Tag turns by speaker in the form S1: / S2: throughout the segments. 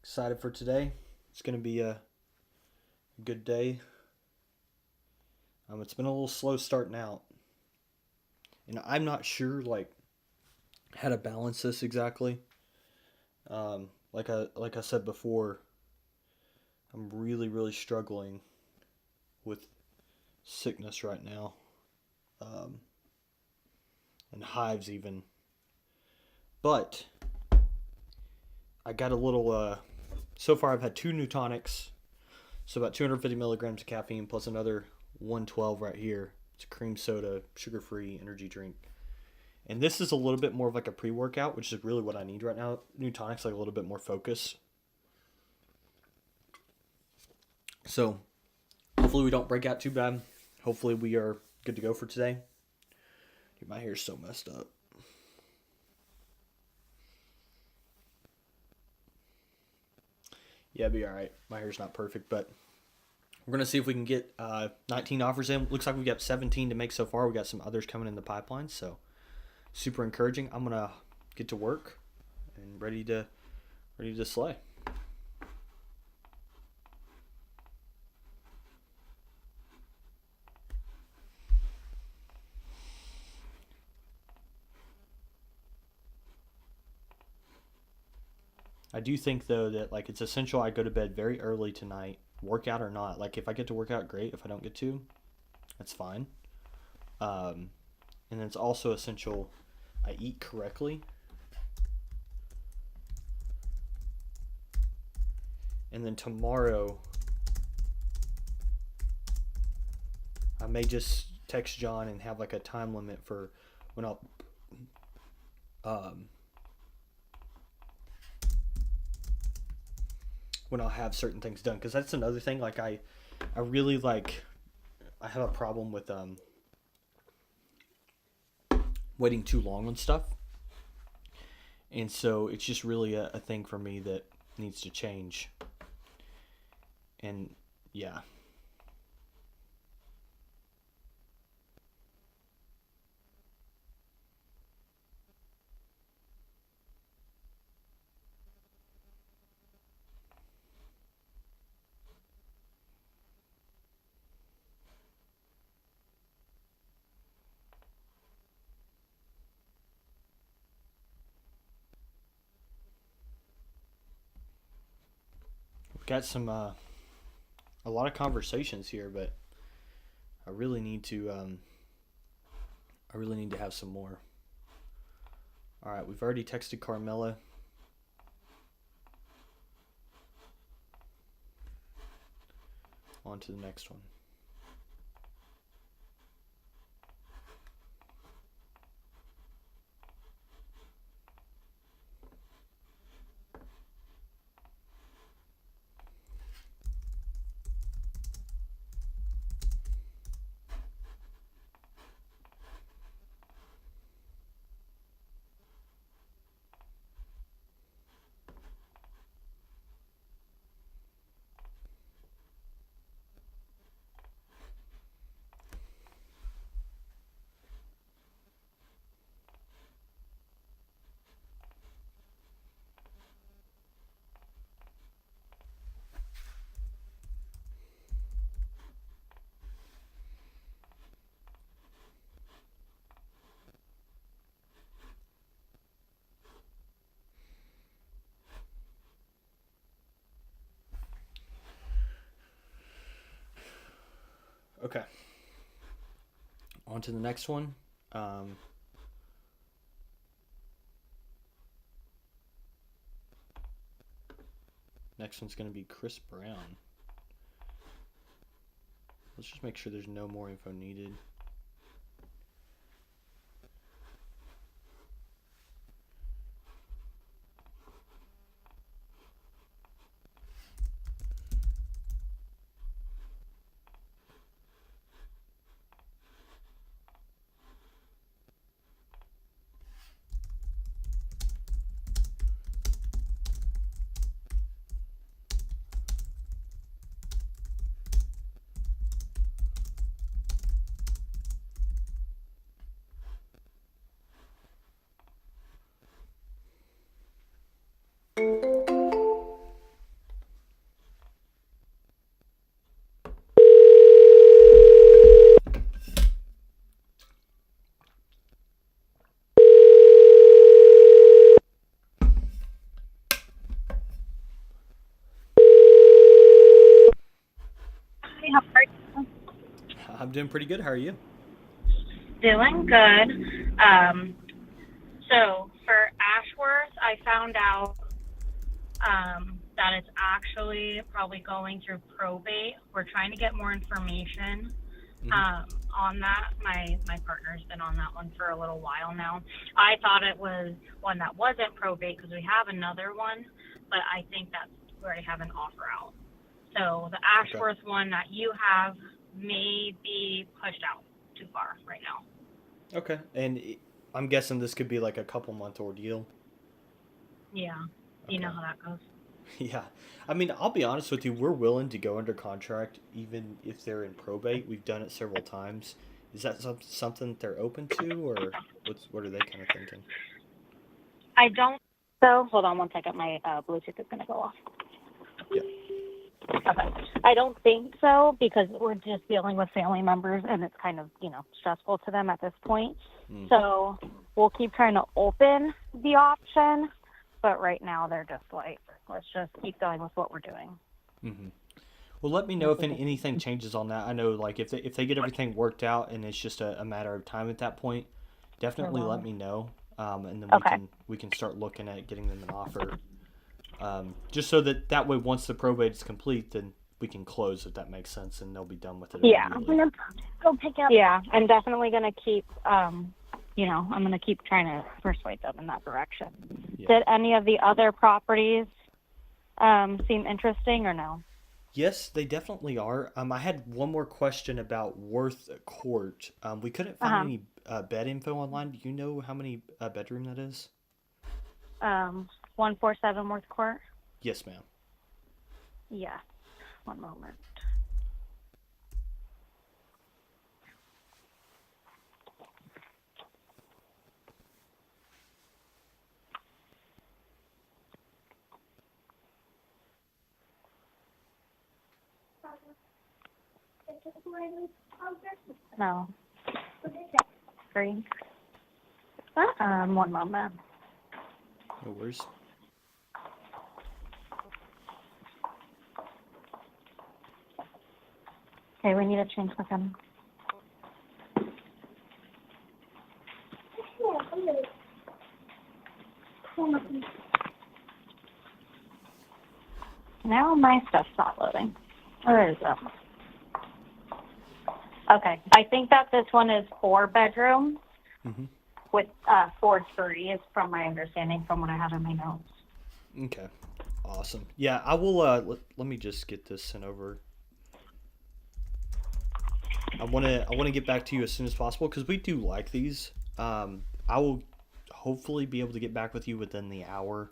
S1: Excited for today. It's going to be a good day. It's been a little slow starting out, and I'm not sure how to balance this exactly. Like I said before, I'm really struggling with sickness right now, um, and hives even. But I got a little. So far, I've had two new tonics, so about 250 milligrams of caffeine plus another 112 right here. It's a cream soda, sugar-free energy drink. And this is a little bit more of like a pre-workout, which is really what I need right now. New tonic's like a little bit more focus. So hopefully we don't break out too bad. Hopefully we are good to go for today. Dude, my hair's so messed up. Yeah, it'll be alright. My hair's not perfect, but we're going to see if we can get 19 offers in. Looks like we got 17 to make so far. We got some others coming in the pipeline, so super encouraging. I'm going to get to work and ready to slay. I do think though that it's essential I go to bed very early tonight, workout or not. Like if I get to work out, great. If I don't get to, that's fine. Um, and then it's also essential I eat correctly. And then tomorrow, I may just text John and have like a time limit for when um, I'll have certain things done. Because that's another thing. I really I have a problem with waiting too long on stuff, and so it's just really a thing for me that needs to change. And yeah. We've got some a lot of conversations here, but I really need to have some more. All right, we've already texted Carmela. On to the next one. Okay. On to the next one. Next one's going to be Chris Brown. Let's just make sure there's no more info needed. I'm doing pretty good. How are you?
S2: Doing good. So for Ashworth, I found out that it's actually probably going through probate. We're trying to get more information
S1: Hmm.
S2: on that. My partner's been on that one for a little while now. I thought it was one that wasn't probate because we have another one, but I think that's we already have an offer out. So the
S1: Okay.
S2: Ashworth one that you have may be pushed out too far right now.
S1: Okay. And I'm guessing this could be like a couple month ordeal.
S2: Yeah, you know
S1: Okay.
S2: how that goes.
S1: Yeah. I mean, I'll be honest with you. We're willing to go under contract even if they're in probate. We've done it several times. Is that something that they're open to, or what are they kind of thinking?
S2: I don't. So hold on one second. My Bluetooth is going to go off.
S1: Yeah.
S2: Okay. I don't think so because we're just dealing with family members and it's kind of, stressful to them at this point.
S1: Mm.
S2: So we'll keep trying to open the option, but right now they're just like, let's just keep going with what we're doing.
S1: Hmm. Well, let me know if anything changes on that. I know, like, if they get everything worked out and it's just a matter of time at that point,
S2: Sure
S1: definitely let
S2: will.
S1: me know, and then we
S2: Okay.
S1: can we can start looking at getting them an offer, just so that way once the probate is complete, then we can close if that makes sense, and they'll be done with it
S2: Yeah. I'm
S1: immediately.
S2: gonna go pick up. Yeah, I'm definitely gonna keep. I'm gonna keep trying to persuade them in that direction.
S1: Yeah.
S2: Did any of the other properties seem interesting or no?
S1: Yes, they definitely are. I had one more question about Worth Court. We couldn't
S2: Uh
S1: find
S2: huh.
S1: any bed info online. Do you know how many bedroom that is?
S2: 147 Worth Court.
S1: Yes, ma'am.
S2: Yeah. One moment. No. Three. One moment.
S1: No worries.
S2: Okay, we need to change with them. Now my stuff's not loading. Where is it? Okay, I think that this one is 4 bedrooms
S1: Hmm.
S2: with 4 trees, from my understanding, from what I have in my notes.
S1: Okay. Awesome. Yeah, I will. Let me just get this sent over. I wanna get back to you as soon as possible because we do like these. I will hopefully be able to get back with you within the hour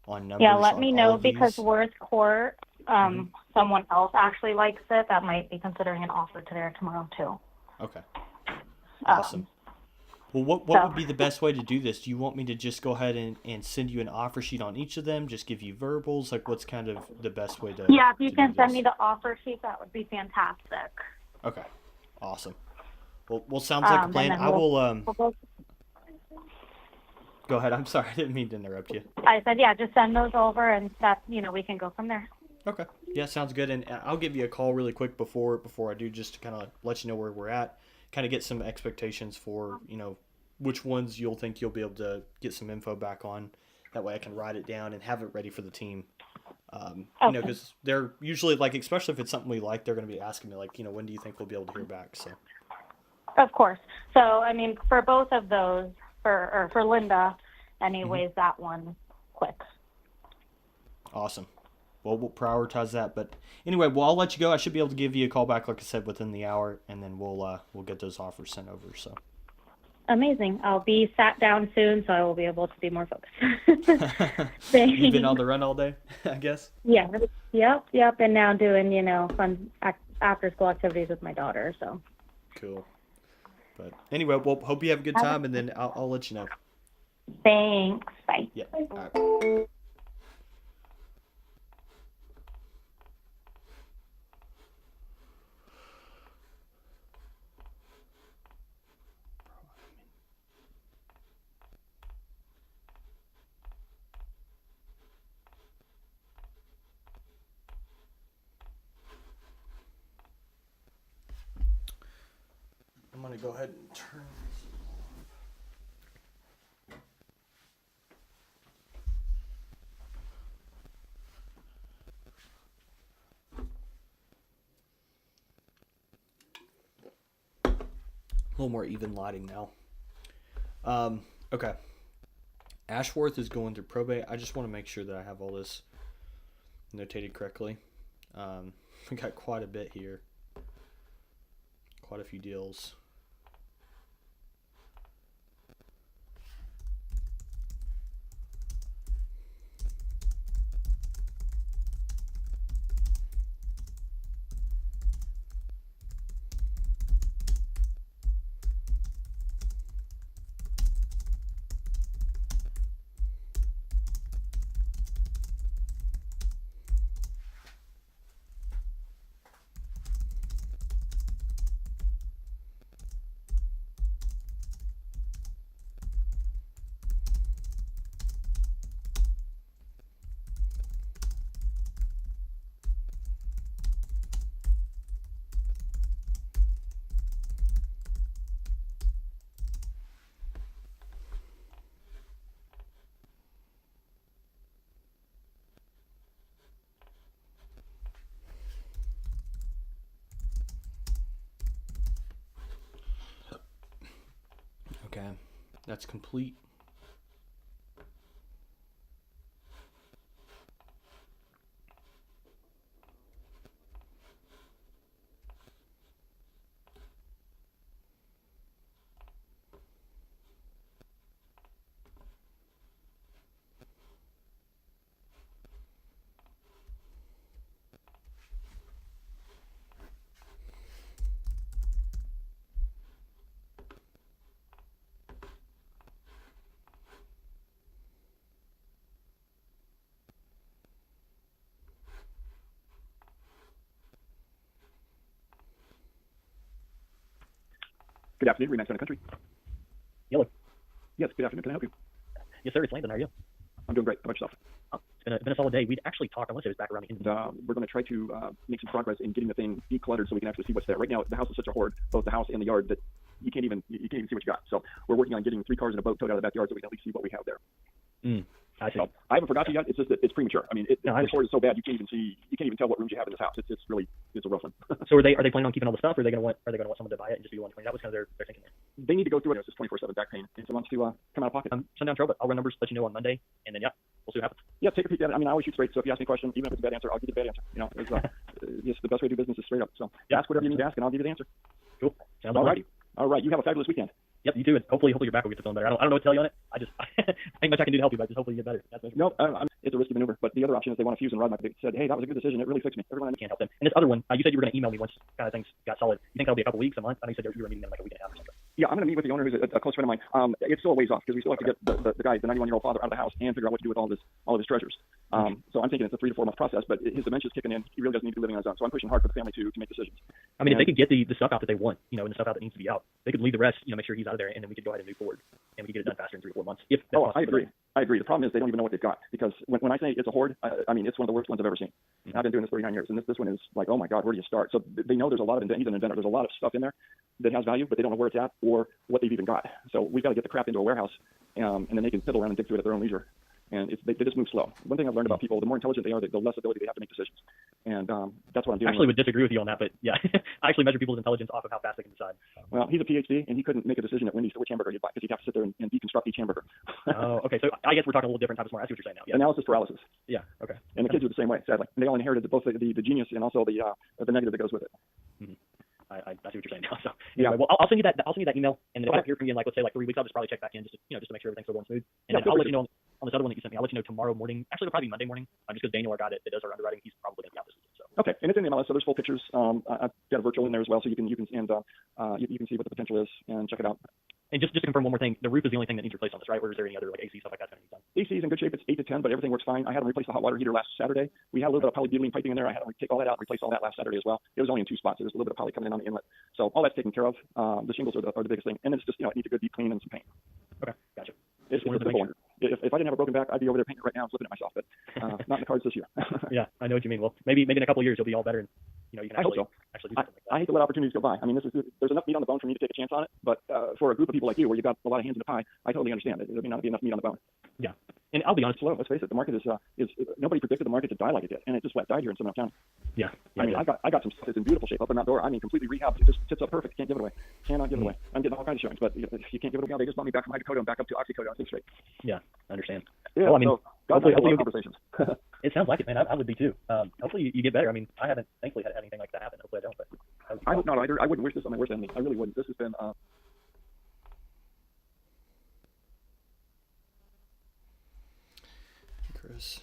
S1: on
S2: Yeah,
S1: numbers
S2: let
S1: on
S2: me
S1: all
S2: know
S1: of
S2: because
S1: these.
S2: Worth Court,
S1: Hmm.
S2: someone else actually likes it that might be considering an offer to there tomorrow too.
S1: Okay. Awesome.
S2: Um,
S1: Well, what
S2: so
S1: would be the best way to do this? Do you want me to just go ahead and send you an offer sheet on each of them? Just give you verbals? Like, what's kind of the best way
S2: yeah, if you
S1: to do
S2: can send me
S1: this?
S2: the offer sheet, that would be fantastic.
S1: Okay. Awesome. Well, sounds like a
S2: And
S1: plan.
S2: then
S1: I will
S2: we'll go.
S1: go ahead. I'm sorry, I didn't mean to interrupt you.
S2: I said, yeah, just send those over, and that we can go from there.
S1: Okay. Yeah, sounds good. And I'll give you a call really quick before I do, just to kind of let you know where we're at, kind of get some expectations for which ones you'll think you'll be able to get some info back on. That way, I can write it down and have it ready for the team.
S2: Okay.
S1: Because they're usually like, especially if it's something we like, they're going to be asking me like, when do you think we'll be able to hear back? So.
S2: Of course. So, I mean, for both of those, for Linda,
S1: Hmm.
S2: anyways, that one quick.
S1: Awesome. Well, we'll prioritize that. But anyway, well, I'll let you go. I should be able to give you a call back, like I said, within the hour, and then we'll get those offers sent over. So.
S2: Amazing. I'll be sat down soon, so I will be able to be more focused.
S1: You've been on
S2: Thanks.
S1: the run all day, I guess.
S2: Yeah. Yep. And now doing, fun after school activities with my daughter. So.
S1: Cool. But anyway, well, hope you have a good time, and then I'll let you know.
S2: Thanks. Bye.
S1: Yeah. All right. going to go ahead and turn this off. A little more even lighting now. Okay. Ashworth is going through probate. I just want to make sure that I have all this notated correctly. We got quite a bit here. Quite a few deals. Okay, that's complete.
S3: Good afternoon, Remax Center Country.
S4: Hello.
S3: Yes, good afternoon. Can I help you?
S4: Yes, sir. It's Landon. How are you?
S3: I'm doing great. How about yourself?
S4: It's been a solid day. We'd actually talked, I want to say it was back around the end of
S3: We're going to try to make some progress in getting the thing decluttered so we can actually see what's there. Right now, the house is such a hoard, both the house and the yard, that you can't even see what you got. So we're working on getting 3 cars and a boat towed out of the backyard so we can at least see what we have there.
S4: I see.
S3: So I haven't forgotten you yet. It's just that it's premature. I mean, this hoard is so bad you can't even tell what rooms you have in this house. It's a rough one.
S4: So are they planning on keeping all the stuff, or are they going to want someone to buy it and just be the one to clean it? That was kind of their thinking there.
S3: They need to go through it. It's just 24/7 back pain. If someone wants to come out of pocket.
S4: Sundown Trail, but I'll run numbers, let you know on Monday, and then we'll see what happens.
S3: Yeah, take a peek at it. I mean, I always shoot straight. So if you ask me a question, even if it's a bad answer, I'll give you the bad answer. You know, it's the best way to do business is straight up. So ask whatever you need to ask, and I'll give you the answer.
S4: Cool. Sounds
S3: all righty. All right. You have a fabulous weekend.
S4: Yep, you too. And hopefully your back will get to feeling better. I don't know what to tell you on it. I ain't much I can do to help you, but just hopefully you get better.
S3: No, it's a risky maneuver. But the other option is they want to fuse and rod my. They said, hey, that was a good decision. It really fixed me. Everyone
S4: can't help them. And this other one, you said you were going to email me once kind of things got solid. You think that'll be a couple weeks, a month? I know you said you were meeting them like a week and a half or something.
S3: Yeah, I'm going to meet with the owner, who's a close friend of mine. It's still a ways off because we still have to get the guy, the 91-year-old father, out of the house and figure out what to do with all of his treasures. So I'm thinking it's a 3 to 4 month process, but his dementia's kicking in. He really doesn't need to be living on his own. So I'm pushing hard for the family to make decisions.
S4: I mean, if they could get the stuff out that they want, and the stuff out that needs to be out, they could leave the rest, make sure he's out of there, and then we could go ahead and move forward, and we could get it done faster in 3 or 4 months.
S3: I agree. The problem is they don't even know what they've got, because when I say it's a hoard, I mean, it's one of the worst ones I've ever seen. I've been doing this 39 years, and this one is like, oh my God, where do you start? So they know there's a lot of, he's an inventor. There's a lot of stuff in there that has value, but they don't know where it's at or what they've even got. So we've got to get the crap into a warehouse, and then they can fiddle around and dig through it at their own leisure. And they just move slow. One thing I've learned about people, the more intelligent they are, the less ability they have to make decisions. And that's what I'm doing.
S4: I actually would disagree with you on that, but yeah, I actually measure people's intelligence off of how fast they can decide.
S3: Well, he's a PhD, and he couldn't make a decision at Wendy's which hamburger he'd buy, because he'd have to sit there and deconstruct each hamburger.
S4: Oh, okay. So I guess we're talking a little different type of smart. I see what you're saying now. Yeah.
S3: Analysis paralysis.
S4: Yeah. Okay.
S3: And the kids are the same way, sadly. And they all inherited both the genius and also the negative that goes with it.
S4: Mm-hmm. I see what you're saying now. So anyway, well, I'll send you that email, and then if I don't hear from you in let's say 3 weeks, I'll just probably check back in just to make sure everything's still going smooth. And then I'll let you know on this other one that you sent me. I'll let you know tomorrow morning. Actually, it'll probably be Monday morning, just because Daniel, our guy that does our underwriting, he's probably going to be out this week. So
S3: okay, and it's in the MLS, so there's full pictures. I've got a virtual in there as well, so you can see what the potential is and check it out.
S4: And just to confirm one more thing, the roof is the only thing that needs replaced on this, right? Or is there any other AC stuff like that going to be done?
S3: AC is in good shape. It's 8 to 10, but everything works fine. I had them replace the hot water heater last Saturday. We had a little bit of polybutylene piping in there. I had them take all that out and replace all that last Saturday as well. It was only in 2 spots. There was a little bit of poly coming in on the inlet. So all that's taken care of. The shingles are the biggest thing. And it's just, it needs a good deep clean and some paint.
S4: Okay, gotcha.
S3: It's a simple one. If I didn't have a broken back, I'd be over there painting right now and flipping it myself. But not in the cards this year.
S4: Yeah, I know what you mean. Well, maybe in a couple of years you'll be all better, and you can
S3: I hope
S4: actually
S3: so.
S4: actually do something like that.
S3: I hate to let opportunities go by. I mean, there's enough meat on the bone for me to take a chance on it, but for a group of people like you, where you've got a lot of hands in the pie, I totally understand it. There may not be enough meat on the bone.
S4: Yeah, and I'll be honest.
S3: Slow. Let's face it. The market is nobody predicted the market to die like it did, and it just died here in Sonoma County.
S4: Yeah.
S3: I mean, I got some stuff that's in beautiful shape up in that door. I mean, completely rehabbed. It just sits up perfect. Can't give it away. Cannot give it away. I'm getting all kinds of showings, but if you can't give it away, they just brought me back from hydrocodone back up to oxycodone. It's great.
S4: Yeah, I understand.
S3: Yeah.
S4: Well, I mean,
S3: so God,
S4: hopefully
S3: hopefully
S4: you'll
S3: conversations.
S4: It sounds like it, man. I would be too. Hopefully you get better. I mean, I haven't thankfully had anything like that happen. Hopefully I don't. But
S3: I hope not either. I wouldn't wish this on my worst enemy. I really wouldn't. This has been.
S1: Chris.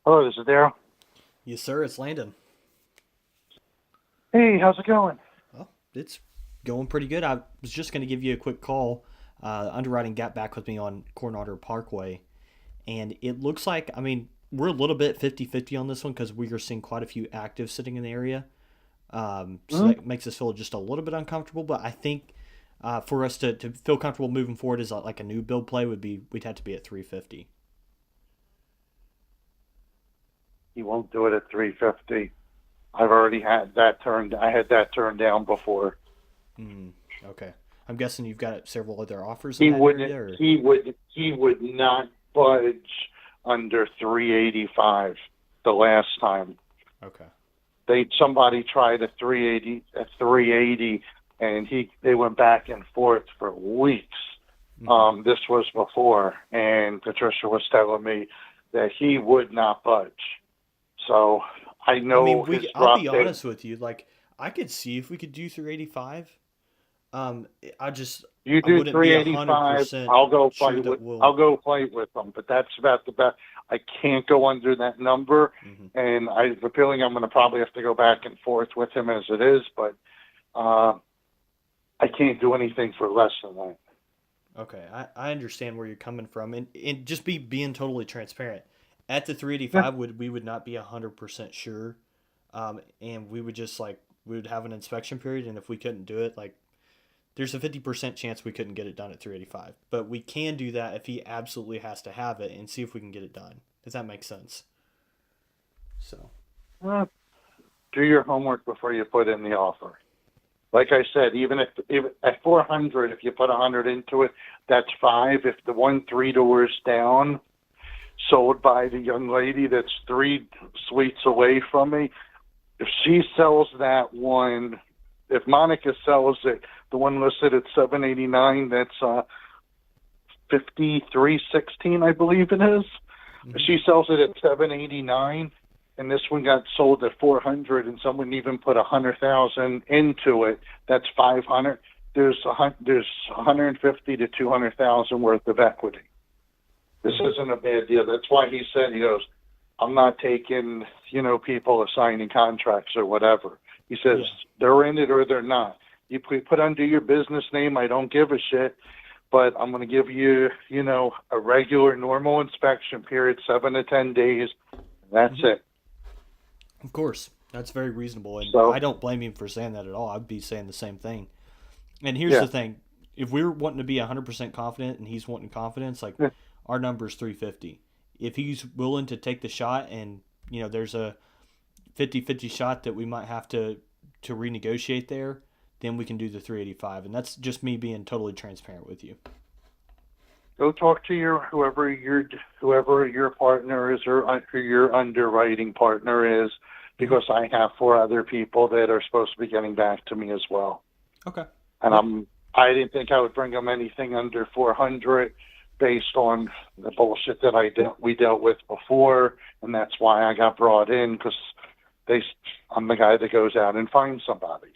S5: Hello, this is Daryl.
S1: Yes, sir. It's Landon.
S5: Hey, how's it going?
S1: Well, it's going pretty good. I was just going to give you a quick call. Underwriting got back with me on Coronado Parkway, and it looks like, I mean, we're a little bit 50-50 on this one because we are seeing quite a few actives sitting in the area. So that makes us feel just a little bit uncomfortable, but I think for us to feel comfortable moving forward as like a new build play we'd have to be at 350.
S5: You won't do it at 350. I've already had that turned. I had that turned down before.
S1: Okay. I'm guessing you've got several other offers.
S5: He
S1: in that
S5: wouldn't.
S1: area, or?
S5: He would not budge under 385 the last time.
S1: Okay.
S5: Somebody tried a 380, and they went back and forth for weeks. This was before, and Patricia was telling me that he would not budge. So I know.
S1: I mean,
S5: his
S1: I'll be
S5: drop
S1: honest with you. Like, I could see if we could do 385.
S5: You do 385. I'll go fight with. I'll go fight with them, but that's about the best. I can't go under that number, and I have a feeling I'm going to probably have to go back and forth with him as it is. But I can't do anything for less than that.
S1: Okay, I understand where you're coming from, and just being totally transparent. At the 385, we would not be 100% sure, and we would just we would have an inspection period, and if we couldn't do it, there's a 50% chance we couldn't get it done at 385. But we can do that if he absolutely has to have it, and see if we can get it done. Does that make sense? So,
S5: do your homework before you put in the offer. Like I said, even if at 400, if you put 100 into it, that's 5. If the one 3 doors down, sold by the young lady that's 3 suites away from me, if she sells that one, if Monica sells it, the one listed at 789, that's 5316, I believe it is. If she sells it at 789, and this one got sold at 400, and someone even put 100,000 into it, that's 500. There's 150 to 200,000 worth of equity. This isn't a bad deal. That's why he said, he goes, I'm not taking, people assigning contracts or whatever. He says, they're in it or they're not. You put under your business name, I don't give a shit, but I'm going to give you, a regular, normal inspection period, 7 to 10 days. That's it.
S1: Of course. That's very reasonable. And
S5: So-
S1: I don't blame him for saying that at all. I'd be saying the same thing. And here's the thing. If we're wanting to be 100% confident and he's wanting confidence, like our number is 350. If he's willing to take the shot and, there's a 50-50 shot that we might have to renegotiate there, then we can do the 385. And that's just me being totally transparent with you.
S5: Go talk to whoever your partner is or your underwriting partner is, because I have 4 other people that are supposed to be getting back to me as well.
S1: Okay.
S5: And I didn't think I would bring them anything under 400 based on the bullshit that we dealt with before, and that's why I got brought in, because I'm the guy that goes out and finds somebody.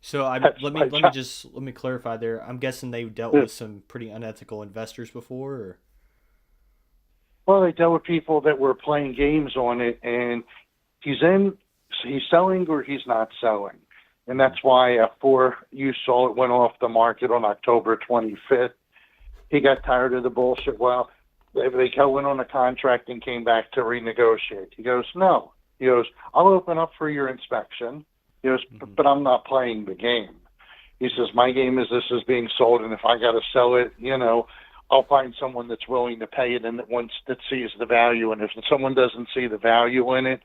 S1: So let me clarify there. I'm guessing they dealt with some pretty unethical investors before, or?
S5: Well, they dealt with people that were playing games on it, and he's selling or he's not selling. And that's why after you saw it went off the market on October 25th, he got tired of the bullshit. Well, they went on a contract and came back to renegotiate. He goes, no. He goes, I'll open up for your inspection. He goes, but I'm not playing the game. He says, my game is this is being sold, and if I got to sell it, I'll find someone that's willing to pay it and that sees the value. And if someone doesn't see the value in it,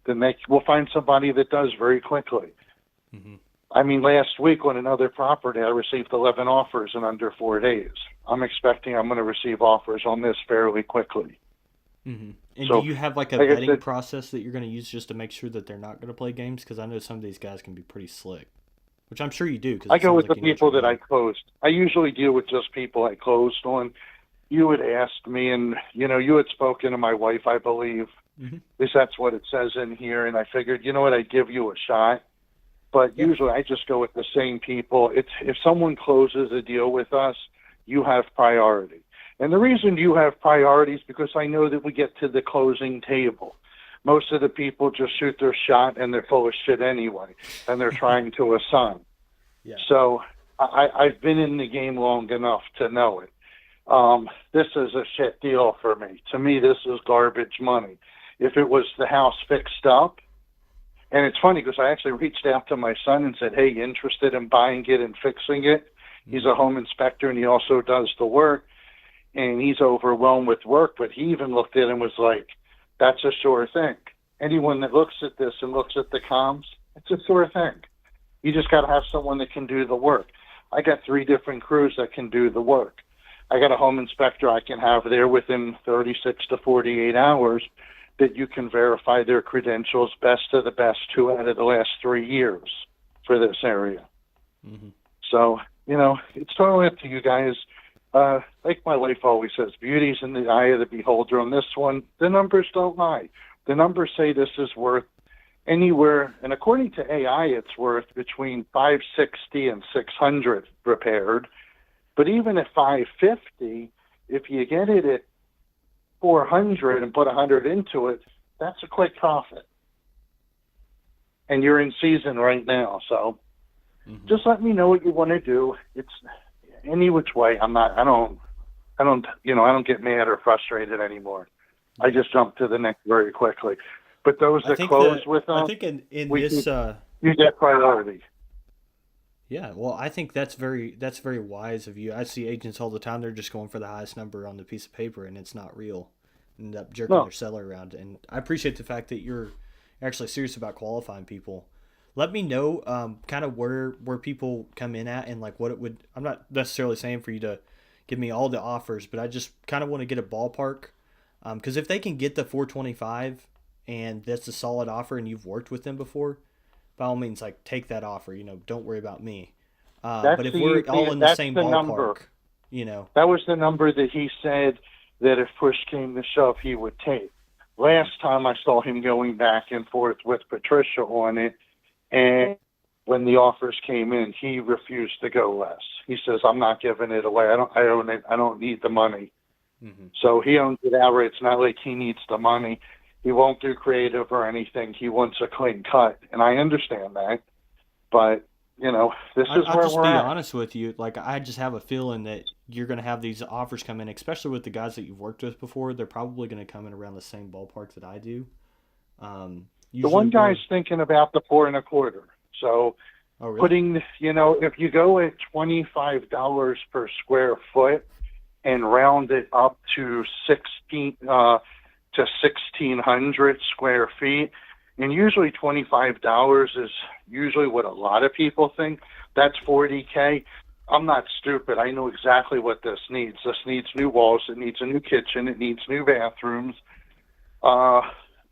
S5: then we'll find somebody that does very quickly.
S1: Mm-hmm.
S5: I mean, last week on another property, I received 11 offers in under 4 days. I'm expecting I'm going to receive offers on this fairly quickly.
S1: Mm-hmm. And
S5: So,
S1: do you have like a
S5: like I
S1: vetting
S5: said-
S1: process that you're going to use just to make sure that they're not going to play games? Because I know some of these guys can be pretty slick, which I'm sure you do. Cause
S5: I
S1: it
S5: go
S1: sounds
S5: with
S1: like
S5: the
S1: you know what
S5: people
S1: you're
S5: that I
S1: doing.
S5: closed. I usually deal with just people I closed on. You had asked me, and you had spoken to my wife, I believe.
S1: Mhm.
S5: At least that's what it says in here. And I figured, you know what, I'd give you a shot. But usually I just go with the same people. If someone closes a deal with us, you have priority. And the reason you have priority is because I know that we get to the closing table. Most of the people just shoot their shot and they're full of shit anyway, and they're trying to assign.
S1: Yeah.
S5: So I've been in the game long enough to know it. This is a shit deal for me. To me, this is garbage money. If it was the house fixed up, and it's funny because I actually reached out to my son and said, hey, you interested in buying it and fixing it? He's a home inspector and he also does the work, and he's overwhelmed with work, but he even looked at it and was like, that's a sure thing. Anyone that looks at this and looks at the comms, it's a sure thing. You just got to have someone that can do the work. I got 3 different crews that can do the work. I got a home inspector I can have there within 36 to 48 hours that you can verify their credentials, best of the best 2 out of the last 3 years for this area.
S1: Mhm.
S5: So, it's totally up to you guys. Like my wife always says, beauty's in the eye of the beholder. On this one, the numbers don't lie. The numbers say this is worth anywhere, and according to AI, it's worth between 560 and 600 repaired. But even at 550, if you get it at 400 and put 100 into it, that's a quick profit. And you're in season right now, so just let me know what you want to do. It's any which way. I don't get mad or frustrated anymore. I just jump to the next very quickly. But those that close with us,
S1: I think in
S5: we
S1: this,
S5: you get priority.
S1: yeah, well, I think that's very wise of you. I see agents all the time. They're just going for the highest number on the piece of paper, and it's not real. End up jerking their seller around. And I appreciate the fact that you're actually serious about qualifying people. Let me know kind of where people come in at and like what it would. I'm not necessarily saying for you to give me all the offers, but I just kind of want to get a ballpark. Because if they can get the 425 and that's a solid offer and you've worked with them before, by all means, like take that offer. Don't worry about me. But if we're all in the same ballpark,
S5: That was the number that he said that if push came to shove, he would take. last time I saw him going back and forth with Patricia on it, and when the offers came in, he refused to go less. He says, "I'm not giving it away. I own it. I don't need the money."
S1: Mm-hmm.
S5: So he owns it outright. It's not like he needs the money. He won't do creative or anything. He wants a clean cut, and I understand that. But you know, this is
S1: I'll
S5: where
S1: just
S5: we're
S1: be
S5: at.
S1: honest with you. Like, I just have a feeling that you're going to have these offers come in, especially with the guys that you've worked with before. They're probably going to come in around the same ballpark that I do.
S5: The
S1: Usually
S5: one guy's thinking about the 4.25. So
S1: oh, really?
S5: putting, you know, if you go at $25 per square foot and round it up to 1,600 square feet, and usually $25 is usually what a lot of people think. That's $40K. I'm not stupid. I know exactly what this needs. This needs new walls. It needs a new kitchen. It needs new bathrooms.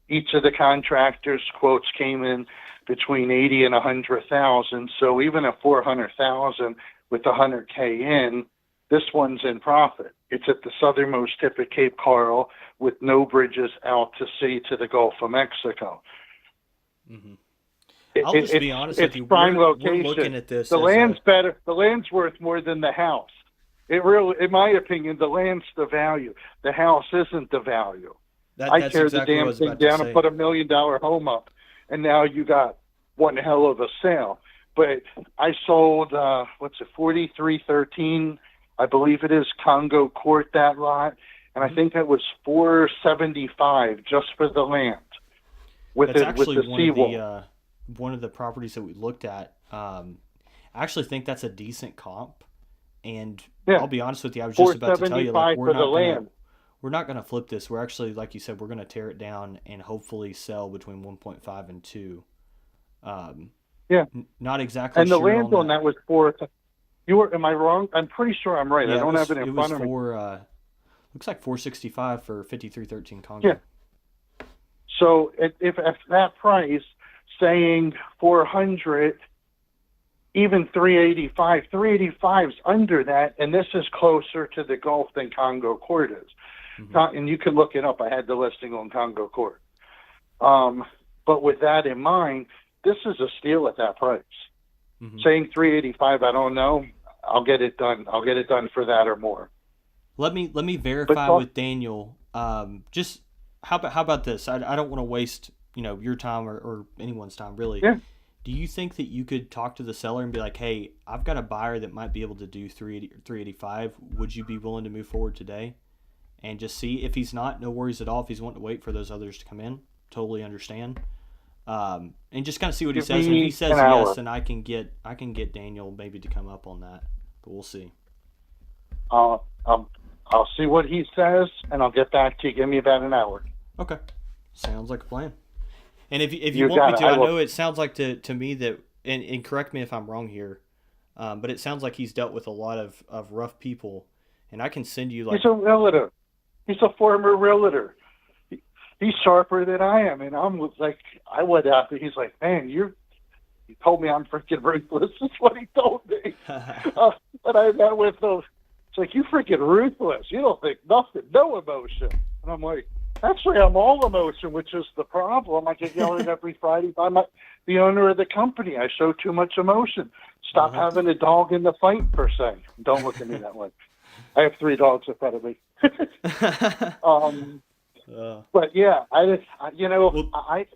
S5: Each of the contractors' quotes came in between 80 and 100,000. So even at 400,000 with 100K in, this one's in profit. It's at the southernmost tip of Cape Coral with no bridges out to sea to the Gulf of Mexico.
S1: Mm-hmm. I'll just be honest with you.
S5: Prime
S1: We're
S5: location.
S1: looking at this.
S5: The
S1: as
S5: land's better. The land's worth more than the house. It really, in my opinion, the land's the value. The house isn't the value. I
S1: that's
S5: tear
S1: exactly
S5: the
S1: what I
S5: damn
S1: was
S5: thing
S1: about to
S5: down
S1: say.
S5: and put $1 million home up, and now you got one hell of a sale. But I sold 4313, I believe it is, Congo Court, that lot, and I think that was $475 just for the land with
S1: That's
S5: the
S1: actually
S5: seawall.
S1: one of the properties that we looked at. I actually think that's a decent comp, and
S5: Yeah.
S1: I'll be honest with you. I was just about to tell you, like,
S5: $475 for the land.
S1: we're not gonna flip this. We're actually, like you said, we're gonna tear it down and hopefully sell between 1.5 and 2.
S5: Yeah.
S1: Not exactly.
S5: And the
S1: sure
S5: land on that was You were? Am I wrong? I'm pretty sure I'm right.
S1: Yeah,
S5: I don't have it in front of me.
S1: Looks like 465 for 5313 Congo.
S5: Yeah. So if at that price, saying 400, even 385, 385's under that, and this is closer to the Gulf than Congo Court is.
S1: Mm-hmm.
S5: And you can look it up. I had the listing on Congo Court. But with that in mind, this is a steal at that price.
S1: Mm-hmm.
S5: Saying 385, I don't know. I'll get it done. I'll get it done for that or more.
S1: Let me verify with Daniel. Just how about this? I don't want to waste your time or anyone's time really.
S5: Yeah.
S1: Do you think that you could talk to the seller and be like, hey, I've got a buyer that might be able to do 385. Would you be willing to move forward today? And just see. If he's not, no worries at all. If he's wanting to wait for those others to come in, totally understand. And just kind of see what he says. And if he says yes, then I can get Daniel maybe to come up on that. But we'll see.
S5: I'll see what he says, and I'll get back to you. Give me about an hour.
S1: Okay. Sounds like a plan. And if you want me to, I know it sounds like to me that, and correct me if I'm wrong here, but it sounds like he's dealt with a lot of rough people, and I can send you like...
S5: He's a realtor. He's a former realtor. He's sharper than I am, and I'm like, I went out there. He's like, man, you told me I'm freaking ruthless. That's what he told me. But I met with those. It's like, you freaking ruthless. You don't think nothing, no emotion. And I'm like, actually, I'm all emotion, which is the problem. I get yelled at every Friday by the owner of the company. I show too much emotion. Stop having a dog in the fight, per se. Don't look at me that way. I have 3 dogs in front of me. But yeah,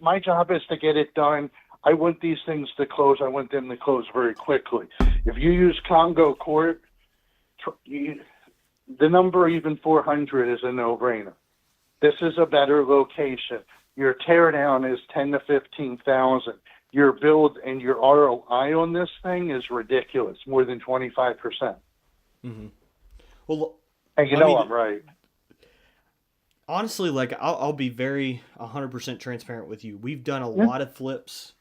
S5: my job is to get it done. I want these things to close. I want them to close very quickly. If you use Congo Court, the number even 400 is a no-brainer. This is a better location. Your tear down is 10 to 15,000. Your build and your ROI on this thing is ridiculous, more than 25%.
S1: Mm-hmm. Well,
S5: and I'm right.
S1: Honestly, like I'll be very 100% transparent with you. We've done a lot of flips,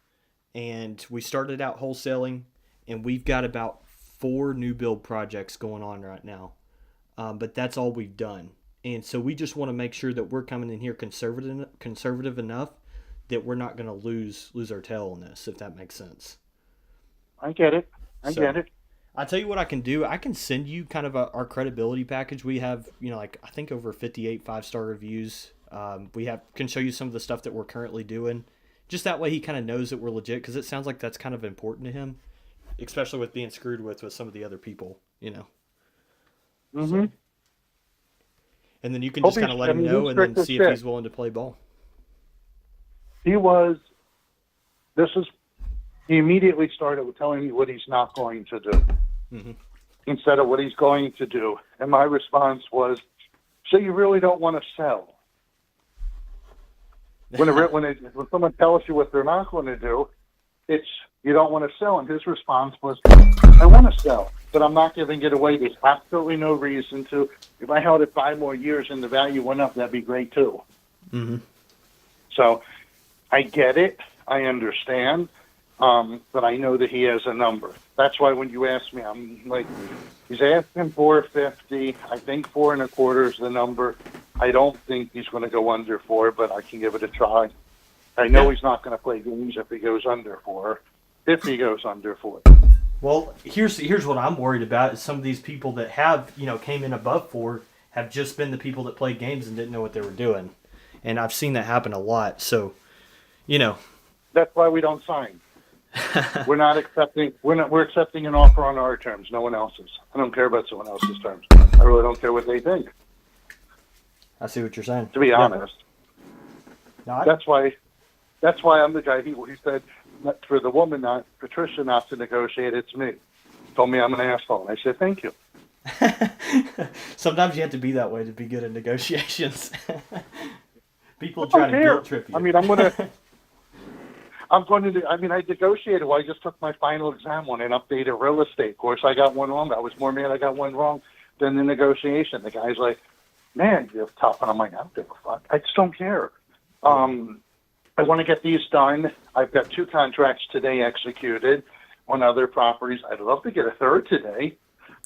S1: and we started out wholesaling, and we've got about 4 new build projects going on right now. But that's all we've done. And so we just want to make sure that we're coming in here conservative enough that we're not going to lose our tail on this, if that makes sense.
S5: I get it. I get it.
S1: I'll tell you what I can do. I can send you kind of our credibility package. We have, I think over 58 5-star reviews We can show you some of the stuff that we're currently doing. Just that way he kind of knows that we're legit, because it sounds like that's kind of important to him, especially with being screwed with some of the other people, you know.
S5: Mm-hmm.
S1: So, and then you can
S5: Hope
S1: just kind of
S5: he's-
S1: let
S5: I
S1: him
S5: mean,
S1: know
S5: he's
S1: and then
S5: strict as
S1: see if
S5: shit.
S1: he's willing to play ball.
S5: He immediately started with telling me what he's not going to do
S1: Mhm.
S5: instead of what he's going to do. And my response was, so you really don't want to sell? When someone tells you what they're not going to do, it's you don't want to sell. And his response was, I want to sell, but I'm not giving it away. There's absolutely no reason to. If I held it 5 more years and the value went up, that'd be great too.
S1: Mhm.
S5: So I get it. I understand. But I know that he has a number. That's why when you ask me, I'm like, he's asking 450. I think 4.25 is the number. I don't think he's going to go under 4, but I can give it a try. I know
S1: Yeah.
S5: he's not going to play games if he goes under 4. If he goes under 4.
S1: Well, here's what I'm worried about is some of these people that have, came in above 4 have just been the people that played games and didn't know what they were doing. And I've seen that happen a lot. So,
S5: That's why we don't sign. We're accepting an offer on our terms, no one else's. I don't care about someone else's terms. I really don't care what they think,
S1: I see what you're saying.
S5: to be honest.
S1: No,
S5: That's why I'm the guy. He said that for the woman, not Patricia, not to negotiate. It's me. Told me I'm an asshole, and I said thank you.
S1: Sometimes you have to be that way to be good at negotiations. People
S5: I don't
S1: try to
S5: care.
S1: guilt trip you.
S5: I mean, I negotiated. Well, I just took my final exam on an updated real estate course. I got one wrong. I was more mad I got one wrong than the negotiation. The guy's like, man, you're tough. And I'm like, I don't give a fuck. I just don't care. I want to get these done. I've got 2 contracts today executed on other properties. I'd love to get a third today,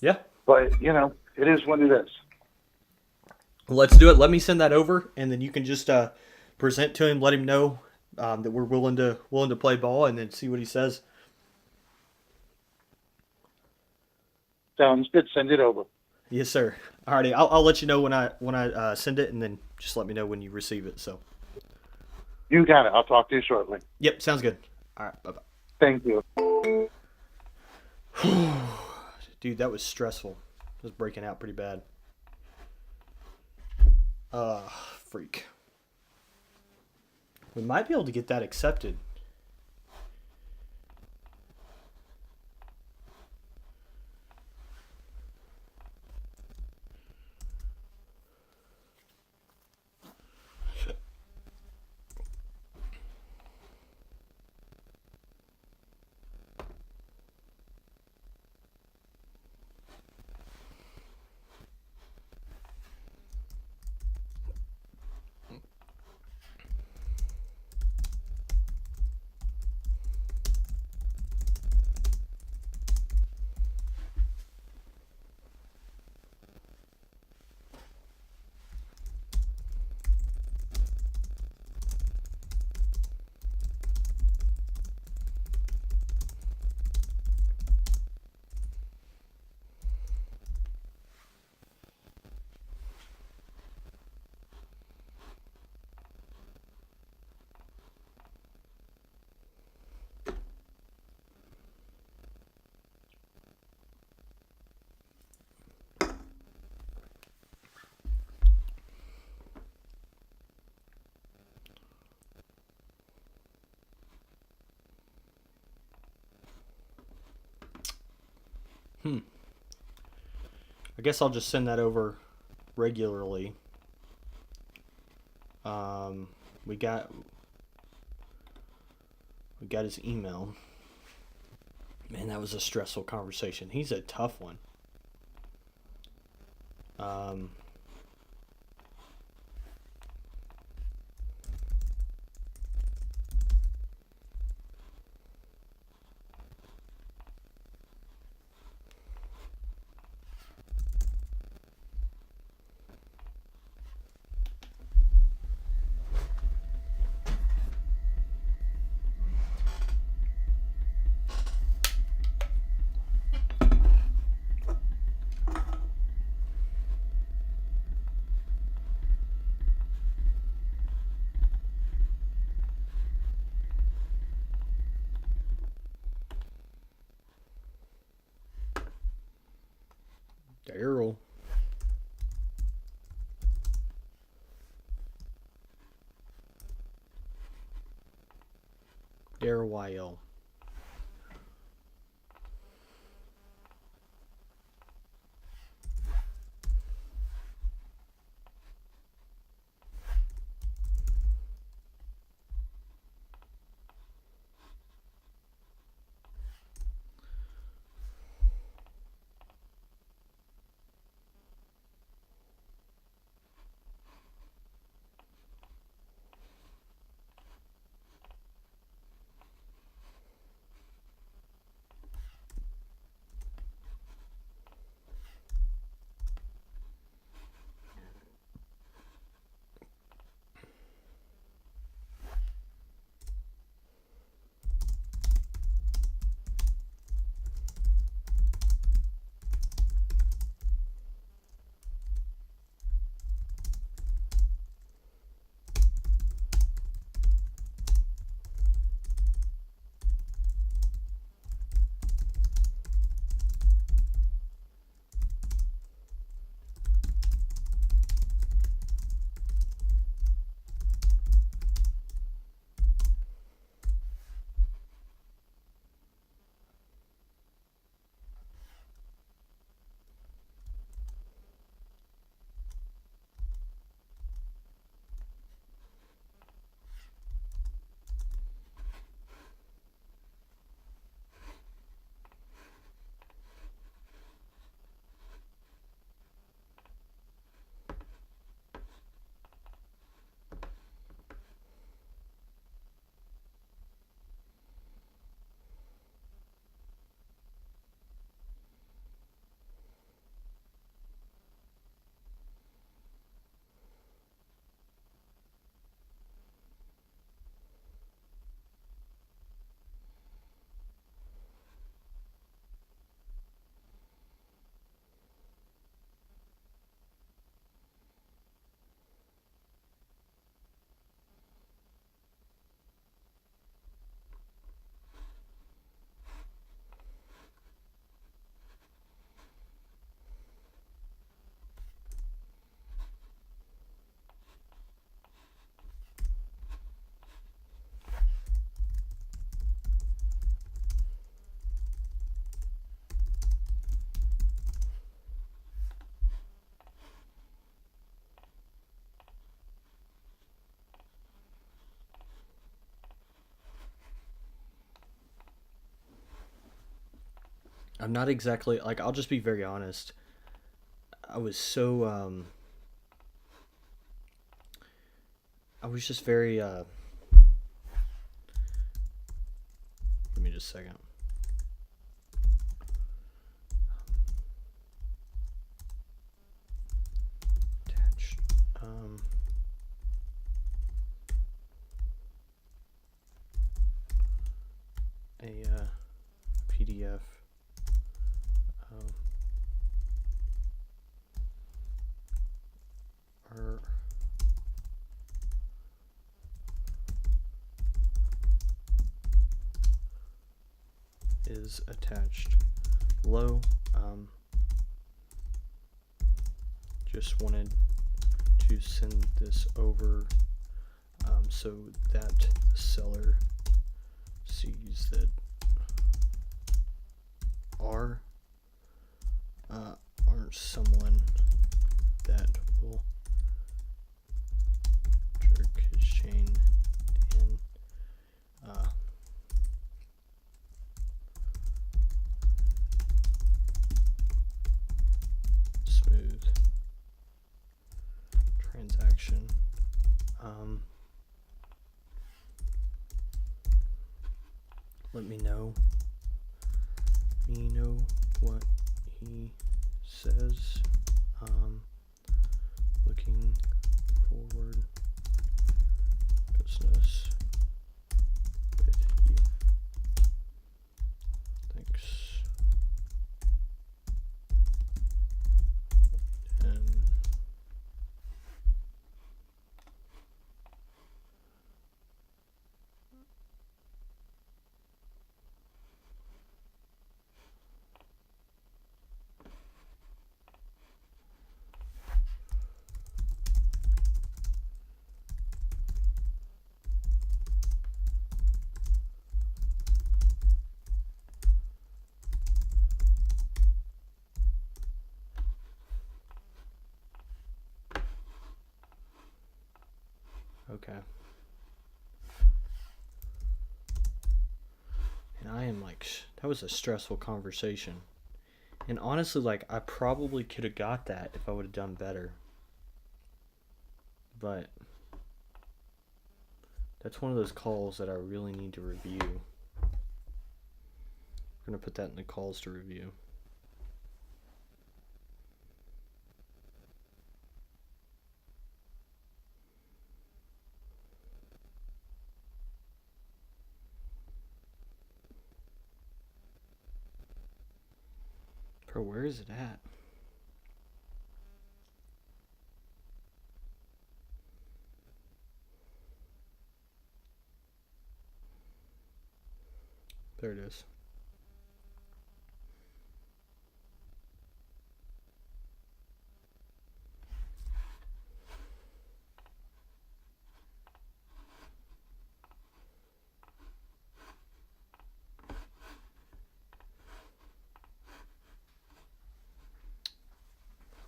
S1: Yeah.
S5: but, it is what it is.
S1: Well, let's do it. Let me send that over, and then you can just present to him, let him know that we're willing to play ball, and then see what he says.
S5: Sounds good. Send it over.
S1: Yes, sir. Alrighty, I'll let you know when I send it, and then just let me know when you receive it. So.
S5: You got it. I'll talk to you shortly.
S1: Yep, sounds good. All right, bye-bye.
S5: Thank you.
S1: Dude, that was stressful. It was breaking out pretty bad. Freak. We might be able to get that accepted. I guess I'll just send that over regularly. We got his email. Man, that was a stressful conversation. He's a tough one. Daryl. Daryl YL. I'm not exactly like, I'll just be very honest. I was so I was just very give me just a second. Attached a PDF or is attached below. Just wanted to send this over so that the seller sees that R aren't someone that will jerk his chain and smooth transaction. Let me know what he says. Looking forward business with you. Thanks. And Okay. And I am like, that was a stressful conversation. And honestly, like, I probably could have got that if I would have done better. But that's one of those calls that I really need to review. I'm going to put that in the calls to review. Bro, where is it at? There it is.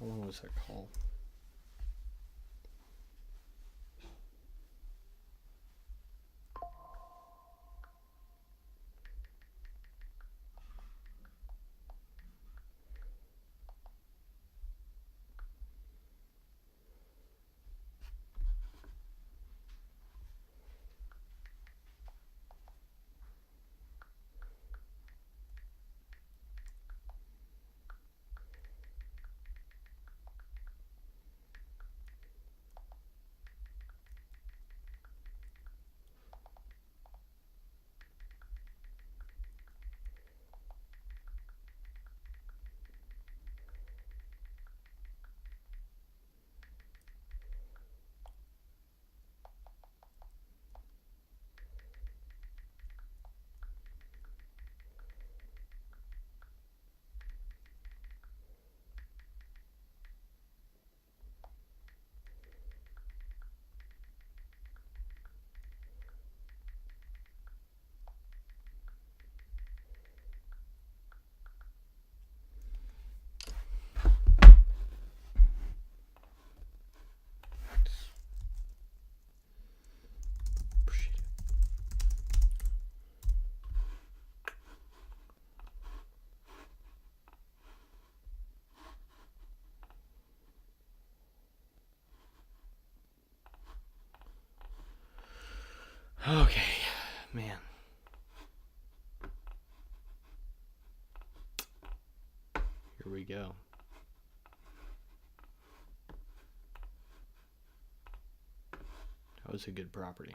S1: How long was that call? Okay, man. Here we go. That was a good property.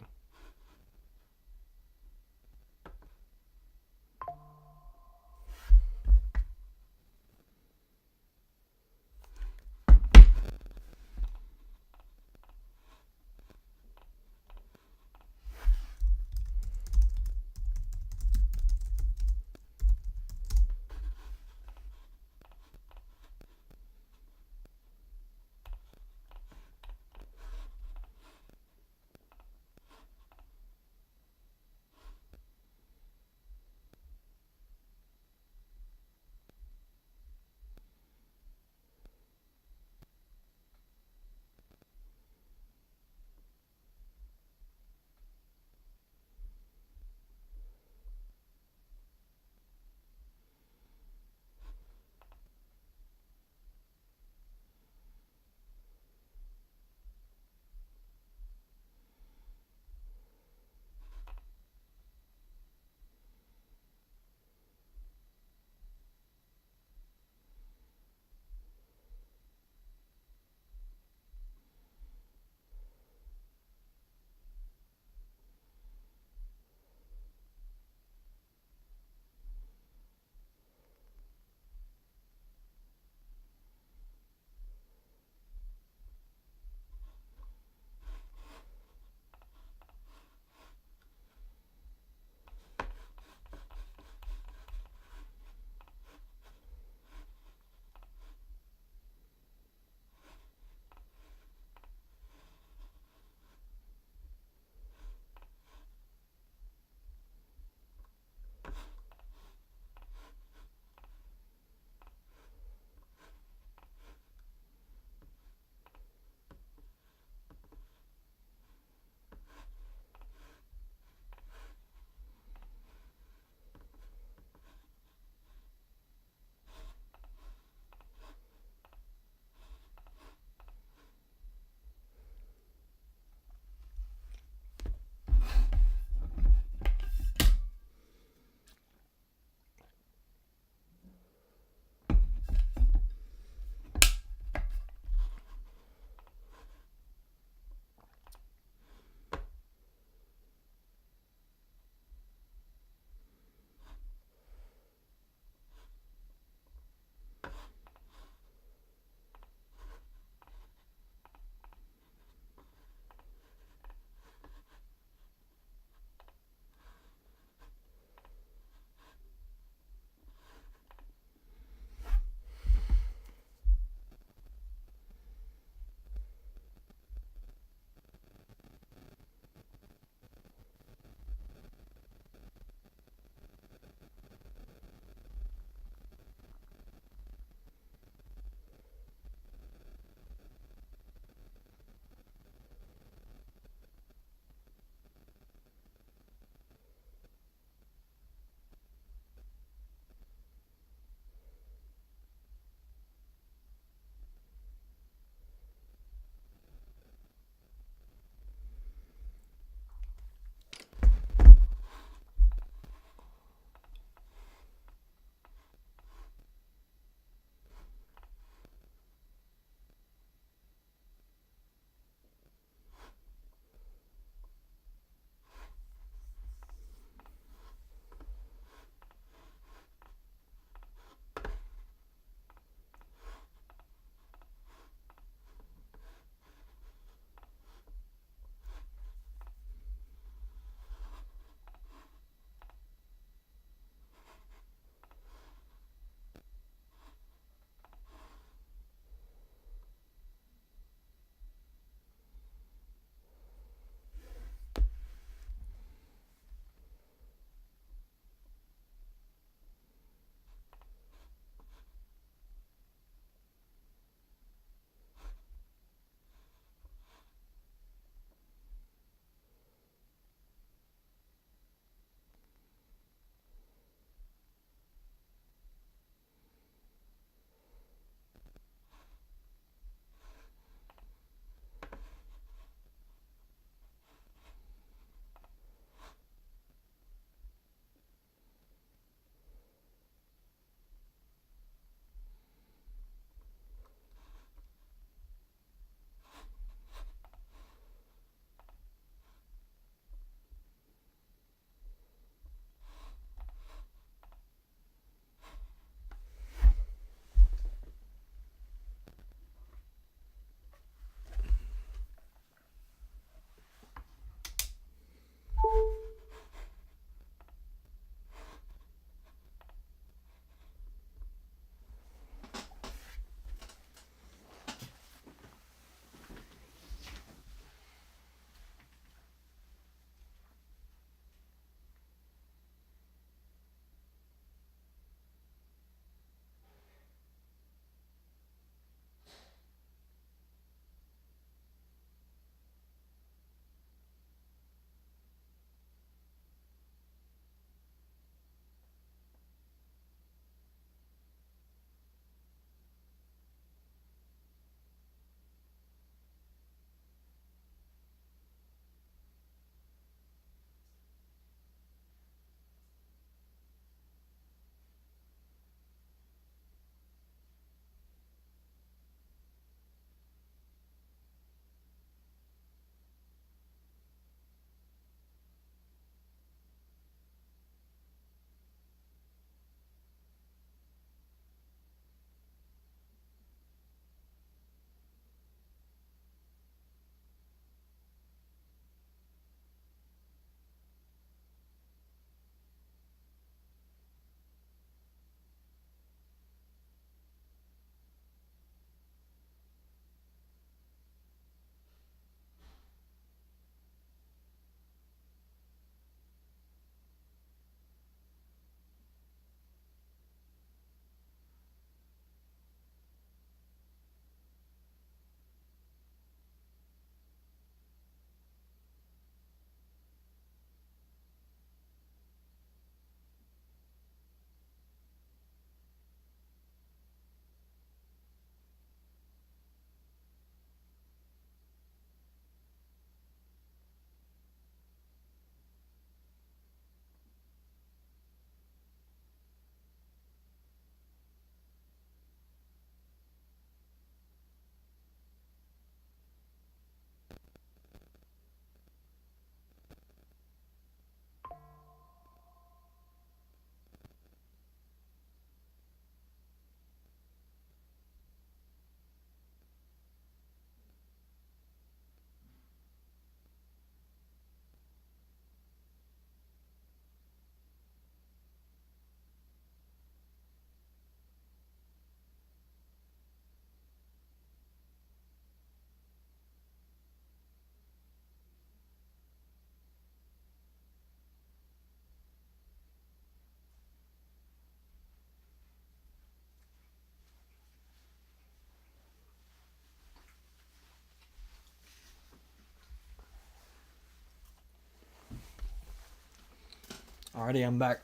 S1: Alrighty, I'm back.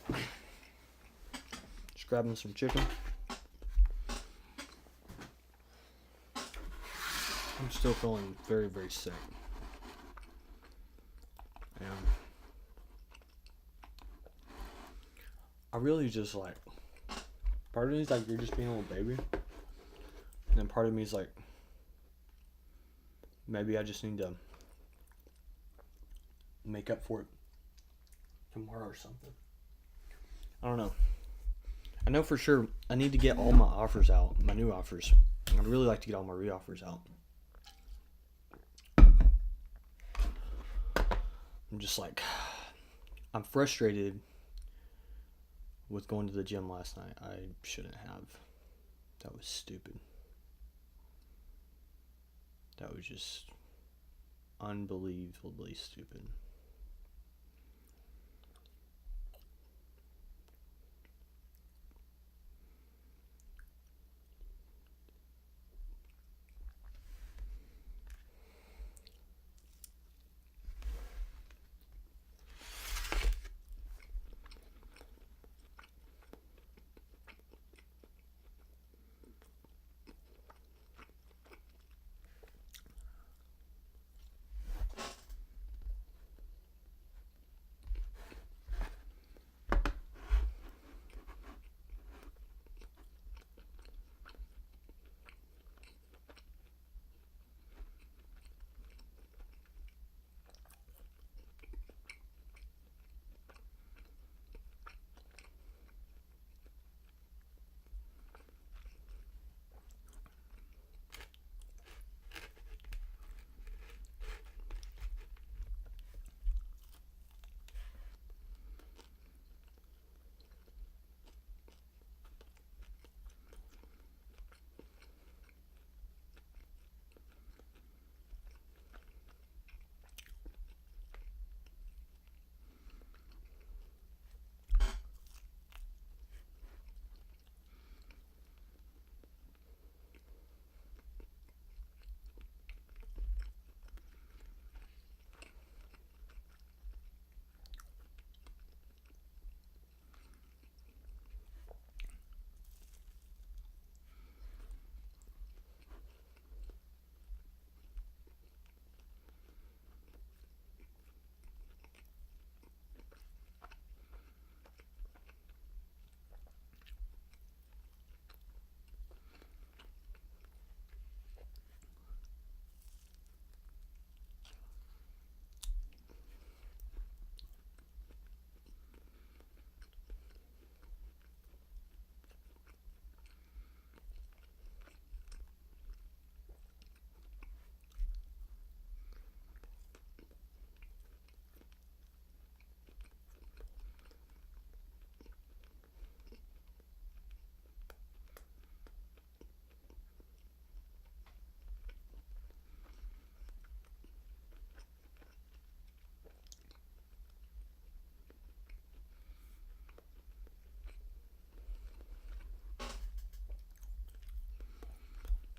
S1: Just grabbing some chicken. I'm still feeling very, very sick. And I really just like, part of me is like, you're just being a little baby. And then part of me is like, maybe I just need to make up for it tomorrow or something. I don't know. I know for sure I need to get all my offers out, my new offers. I'd really like to get all my re-offers out. I'm just like, I'm frustrated with going to the gym last night. I shouldn't have. That was stupid. That was just unbelievably stupid.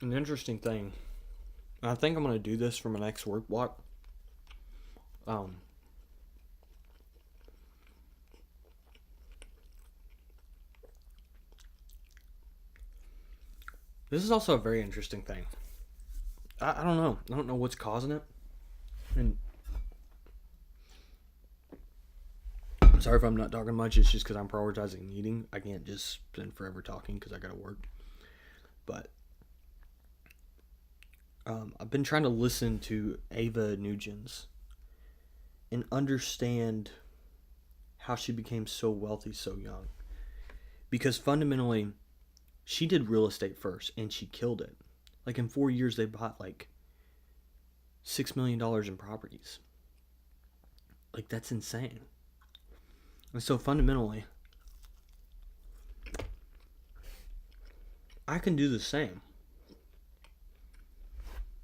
S1: An interesting thing, and I think I'm going to do this for my next work block. This is also a very interesting thing. I don't know. I don't know what's causing it. And I'm sorry if I'm not talking much. It's just because I'm prioritizing eating. I can't just spend forever talking because I got to work. But I've been trying to listen to Ava Nugent's and understand how she became so wealthy so young. Because fundamentally, she did real estate first and she killed it. Like in 4 years, they bought like $6 million in properties. Like that's insane. And so fundamentally, I can do the same.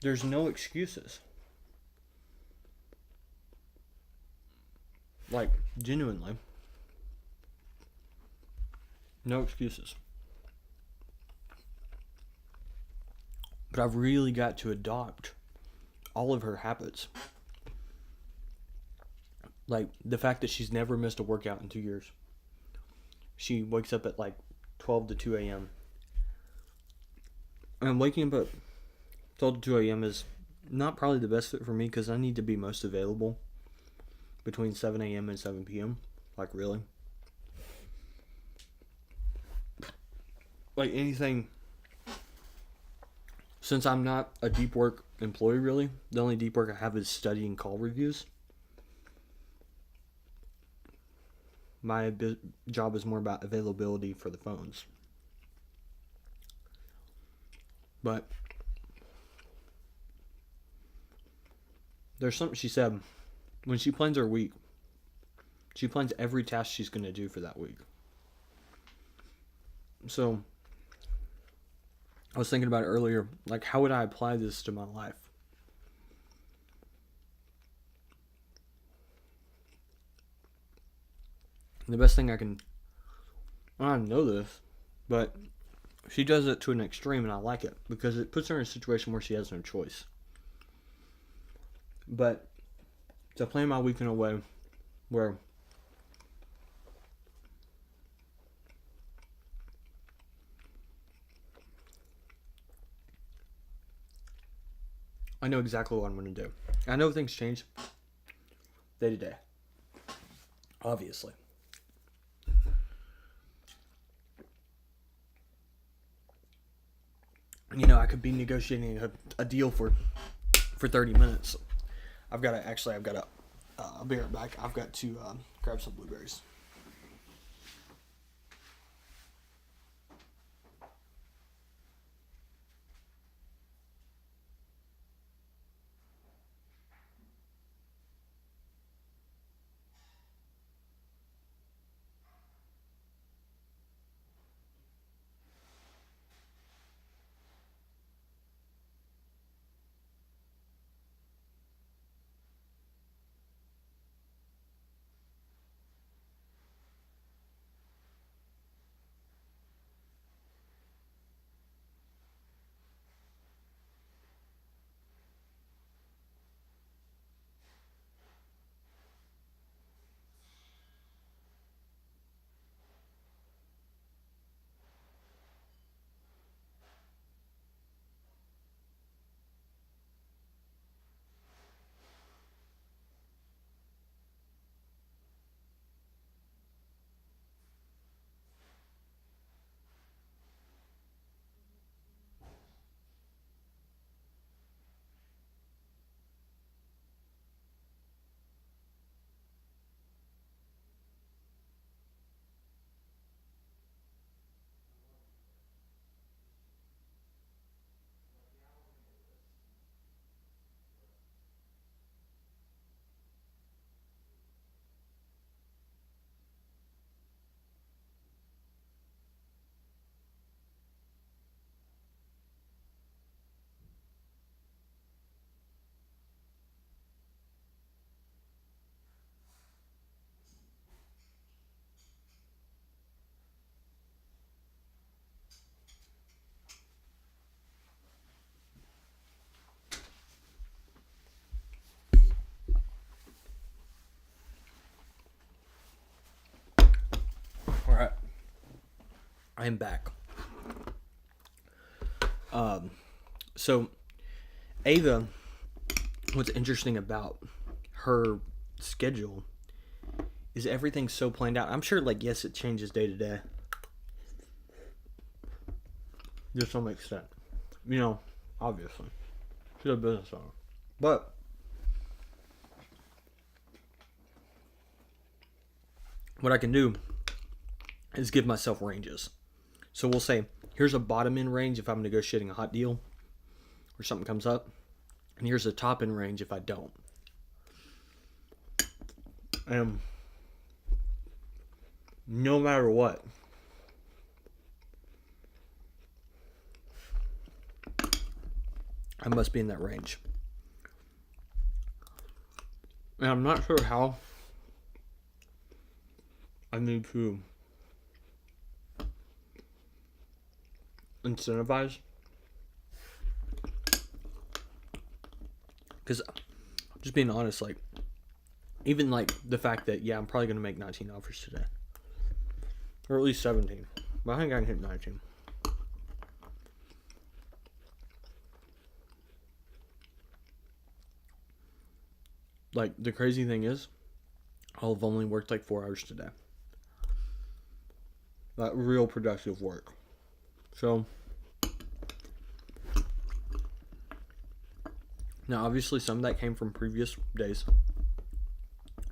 S1: There's no excuses. Like, genuinely. No excuses. But I've really got to adopt all of her habits. Like, the fact that she's never missed a workout in 2 years. She wakes up at like 12 to 2 a.m. And waking up at 12 to 2 a.m. is not probably the best fit for me because I need to be most available between 7 a.m. and 7 p.m. Like, really. Like, anything. Since I'm not a deep work employee, really, the only deep work I have is studying call reviews. My job is more about availability for the phones. But there's something she said. When she plans her week, she plans every task she's going to do for that week. So I was thinking about it earlier, like, how would I apply this to my life? The best thing I don't know this, but she does it to an extreme, and I like it because it puts her in a situation where she has no choice. But to plan my week in a way where I know exactly what I'm going to do. I know things change day to day, obviously. You know, I could be negotiating a deal for 30 minutes. I'll be right back. I've got to grab some blueberries. All right, I am back. So Ava, what's interesting about her schedule is everything's so planned out. I'm sure, like, yes, it changes day to day. To some extent. You know, obviously. She's a business owner. But what I can do is give myself ranges. So we'll say, here's a bottom end range if I'm negotiating a hot deal or something comes up. And here's a top end range if I don't. And no matter what, I must be in that range. And I'm not sure how I need to incentivize. Because, just being honest, like, Even like the fact that, yeah, I'm probably going to make 19 offers today. Or at least 17. But I think I can hit 19. Like, the crazy thing is, I'll have only worked like 4 hours today. Like, real productive work. So, now obviously some of that came from previous days'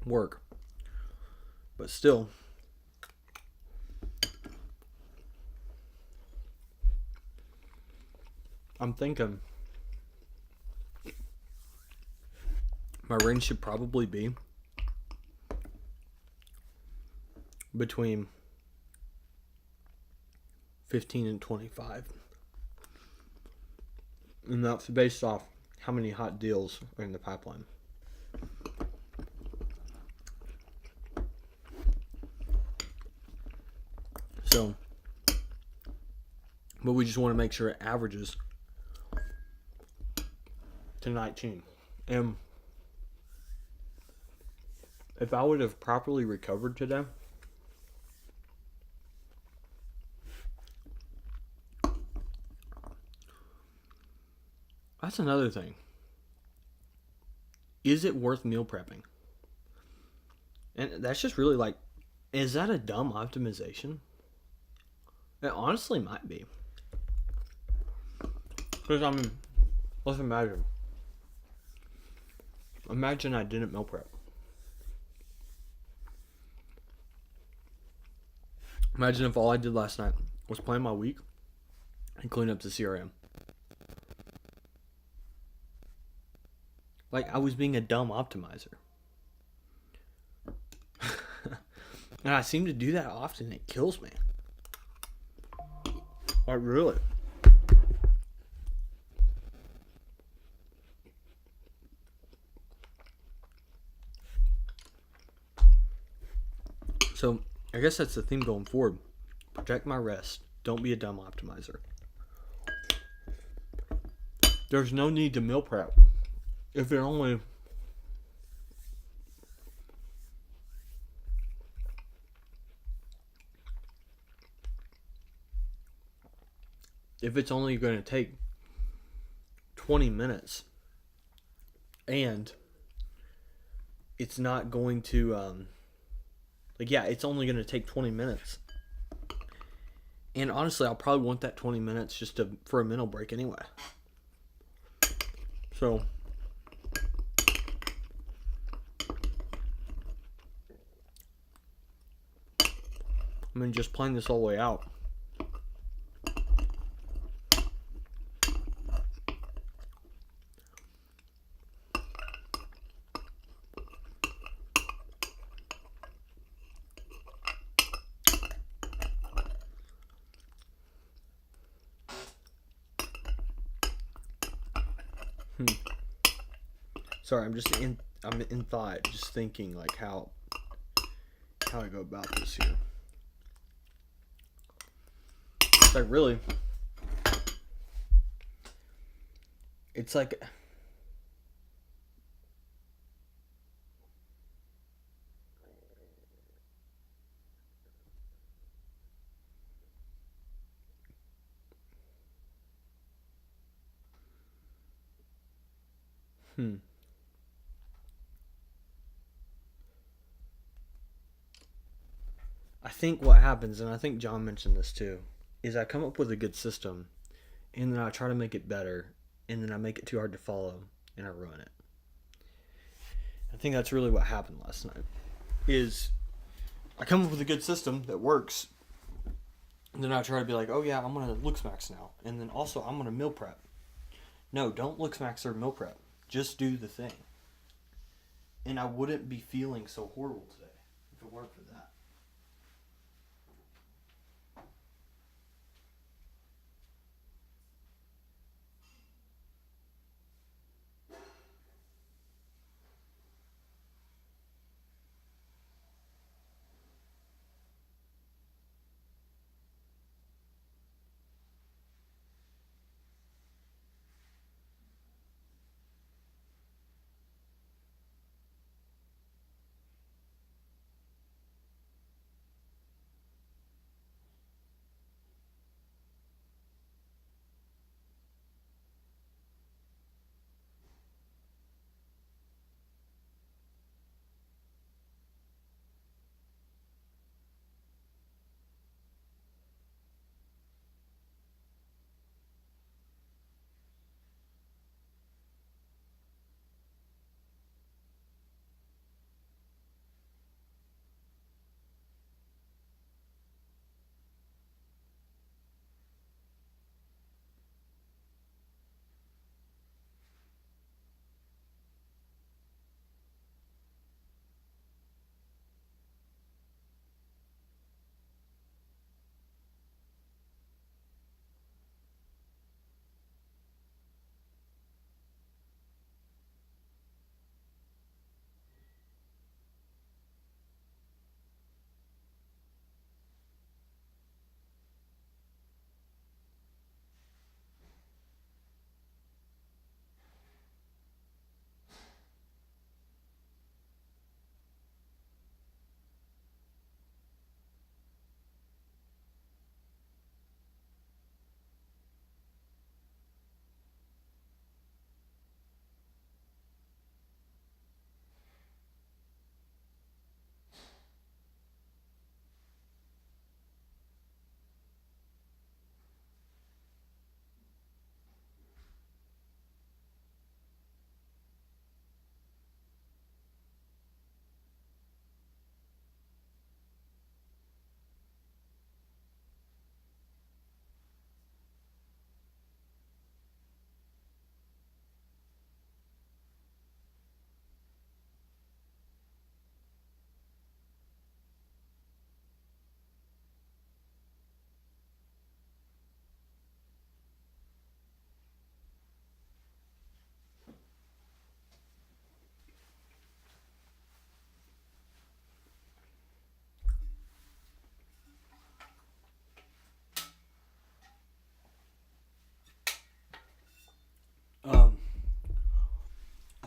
S1: work. But still, I'm thinking my range should probably be between 15 and 25. And that's based off how many hot deals are in the pipeline. So, but we just want to make sure it averages to 19. And if I would have properly recovered today, that's another thing. Is it worth meal prepping? And that's just really like, is that a dumb optimization? It honestly might be. Because I mean, let's imagine. Imagine I didn't meal prep. Imagine if all I did last night was plan my week and clean up the CRM. Like, I was being a dumb optimizer. And I seem to do that often. It kills me. Like, really. So, I guess that's the theme going forward. Protect my rest. Don't be a dumb optimizer. There's no need to meal prep if it only... if it's only going to take 20 minutes and it's not going to it's only going to take 20 minutes, and honestly I'll probably want that 20 minutes just for a mental break anyway. So I mean, just playing this all the way out, sorry, I'm in thought, just thinking like how I go about this here. It's like, really, it's like, I think what happens, and I think John mentioned this too, is I come up with a good system, and then I try to make it better, and then I make it too hard to follow, and I ruin it. I think that's really what happened last night, is I come up with a good system that works, and then I try to be like, oh yeah, I'm going to LookSmax now, and then also I'm going to meal prep. No, don't LookSmax or meal prep. Just do the thing. And I wouldn't be feeling so horrible today if it weren't for that.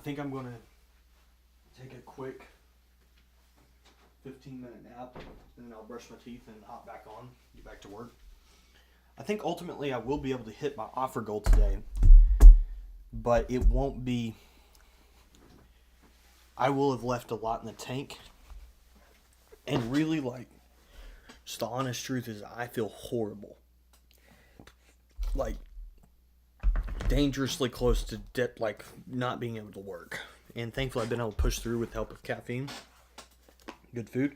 S1: think I'm going to take a quick 15-minute nap, and then I'll brush my teeth and hop back on, get back to work. I think ultimately I will be able to hit my offer goal today, but it won't be. I will have left a lot in the tank, and really, like, just the honest truth is I feel horrible. Like, dangerously close to like not being able to work. And thankfully I've been able to push through with the help of caffeine. Good food.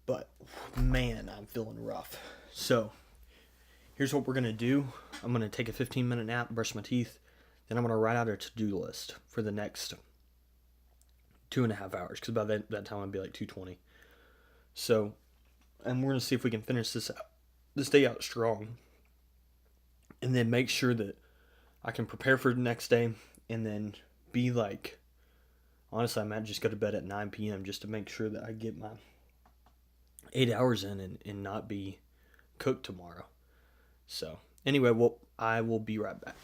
S1: But man, I'm feeling rough. So here's what we're going to do. I'm going to take a 15-minute nap, brush my teeth. Then I'm going to write out a to-do list for the next 2.5 hours. Because by that time I'll be like 2:20. So, and we're going to see if we can finish this day out strong. And then make sure that I can prepare for the next day. And then be like, honestly, I might just go to bed at 9 p.m. just to make sure that I get my 8 hours in and not be cooked tomorrow. So, anyway, I will be right back.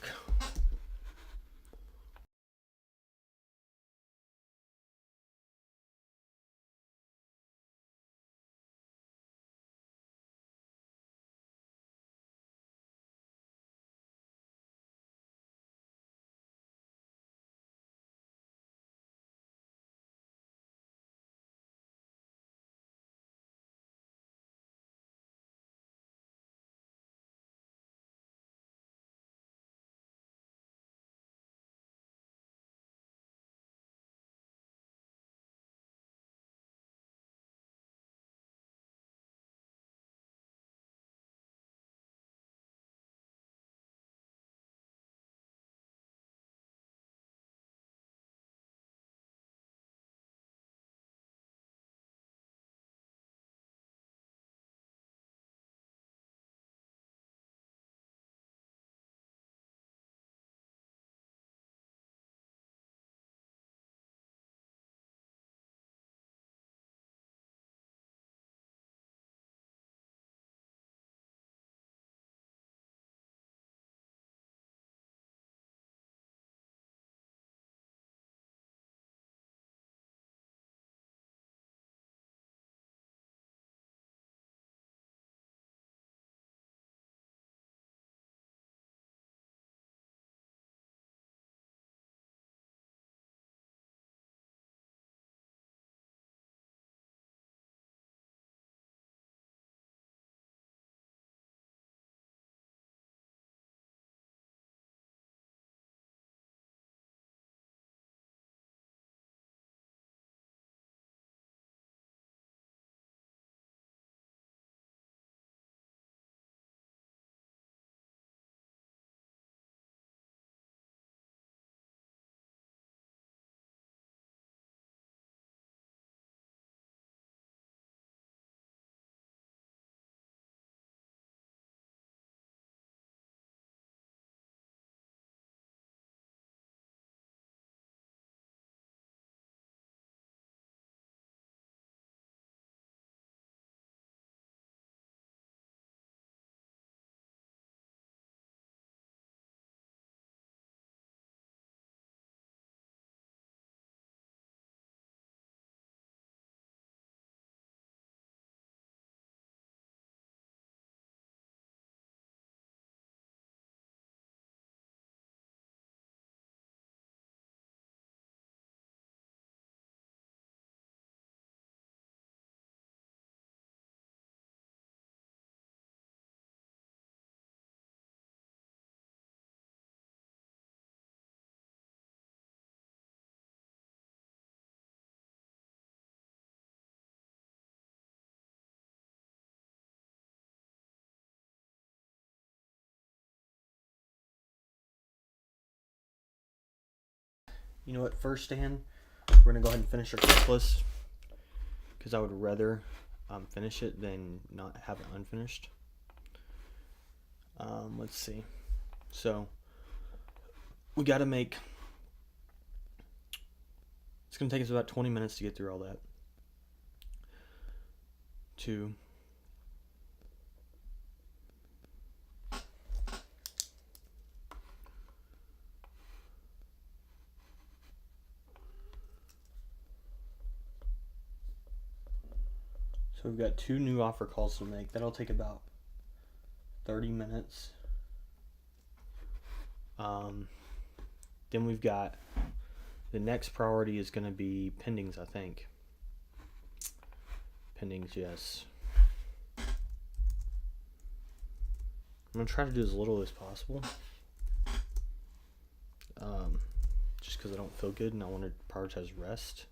S1: You know what, first, Dan, we're going to go ahead and finish our checklist because I would rather finish it than not have it unfinished. Let's see. So, we got to make... It's going to take us about 20 minutes to get through all that. 2... So we've got 2 new offer calls to make. That'll take about 30 minutes. Then we've got the next priority is going to be pendings, I think. Pendings, yes. I'm going to try to do as little as possible. Just because I don't feel good and I want to prioritize rest.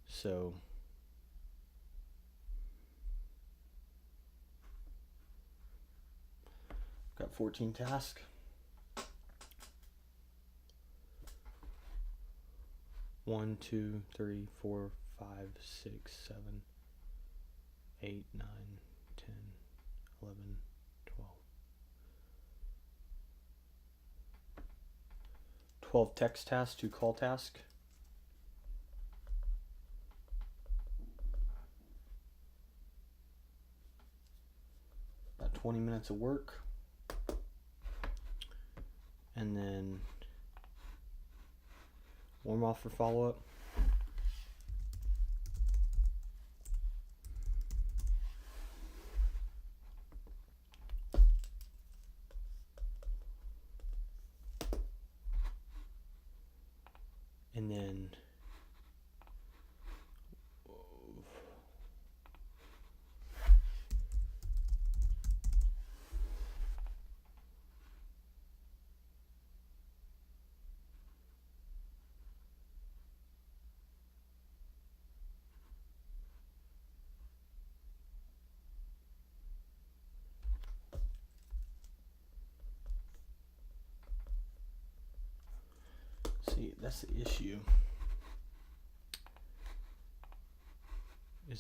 S1: So got 14 tasks. One, 2, 3, 4, 5, 6, 7, 8, 9, 10, 11, 12. 12 text tasks, 2 call tasks. About 20 minutes of work. And then warm off for follow-up. And then see, that's the issue.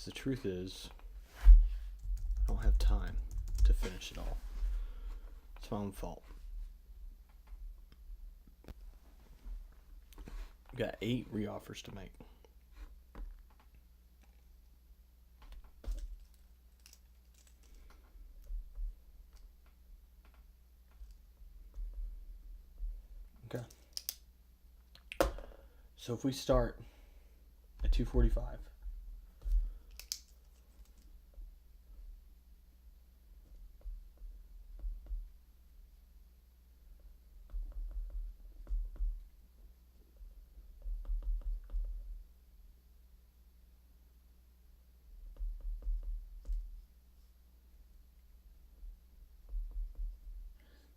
S1: The truth is, I don't have time to finish it all. It's my own fault. I've got 8 reoffers to make. Okay. So if we start at 2:45.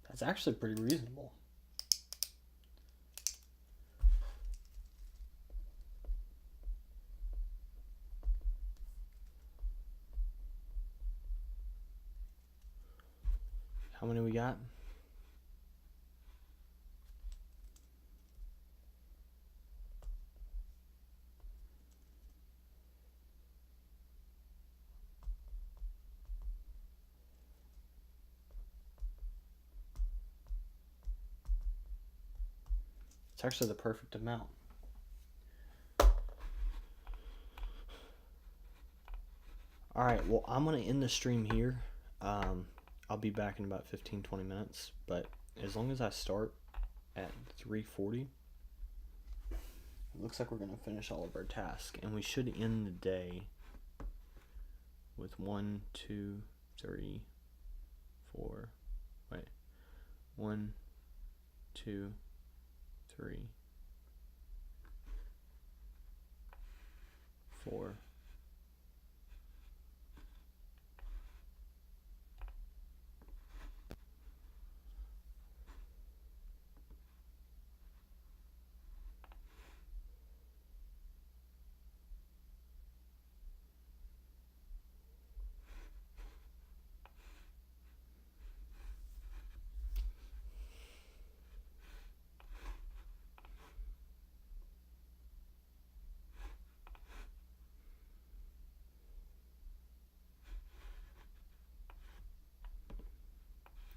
S1: That's actually pretty reasonable. How many we got? It's actually the perfect amount. Alright, well, I'm going to end the stream here. I'll be back in about 15-20 minutes, but as long as I start at 3:40, it looks like we're going to finish all of our tasks, and we should end the day with 1, 2, 3, 4, wait, 1, 2, 3, 4,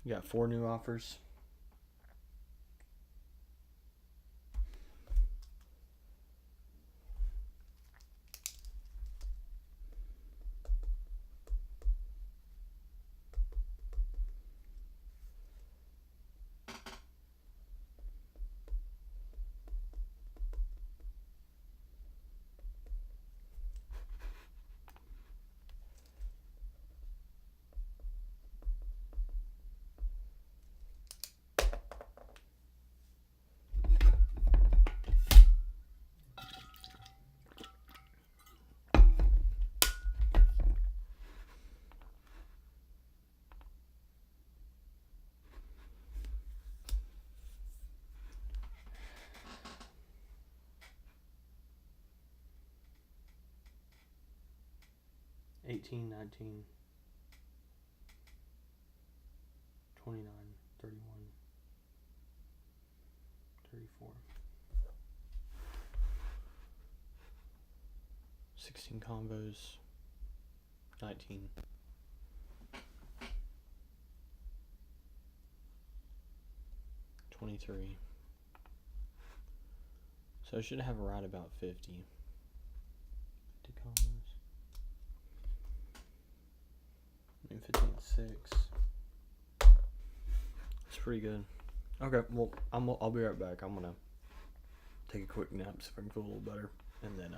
S1: you got 4 new offers. 18, 19, 29, 31, 34. 16 combos, 19. 23. So I should have right about 50. 50 combos. I mean, 15, 6. It's pretty good. Okay, well, I'll be right back. I'm gonna take a quick nap so I can feel a little better, and then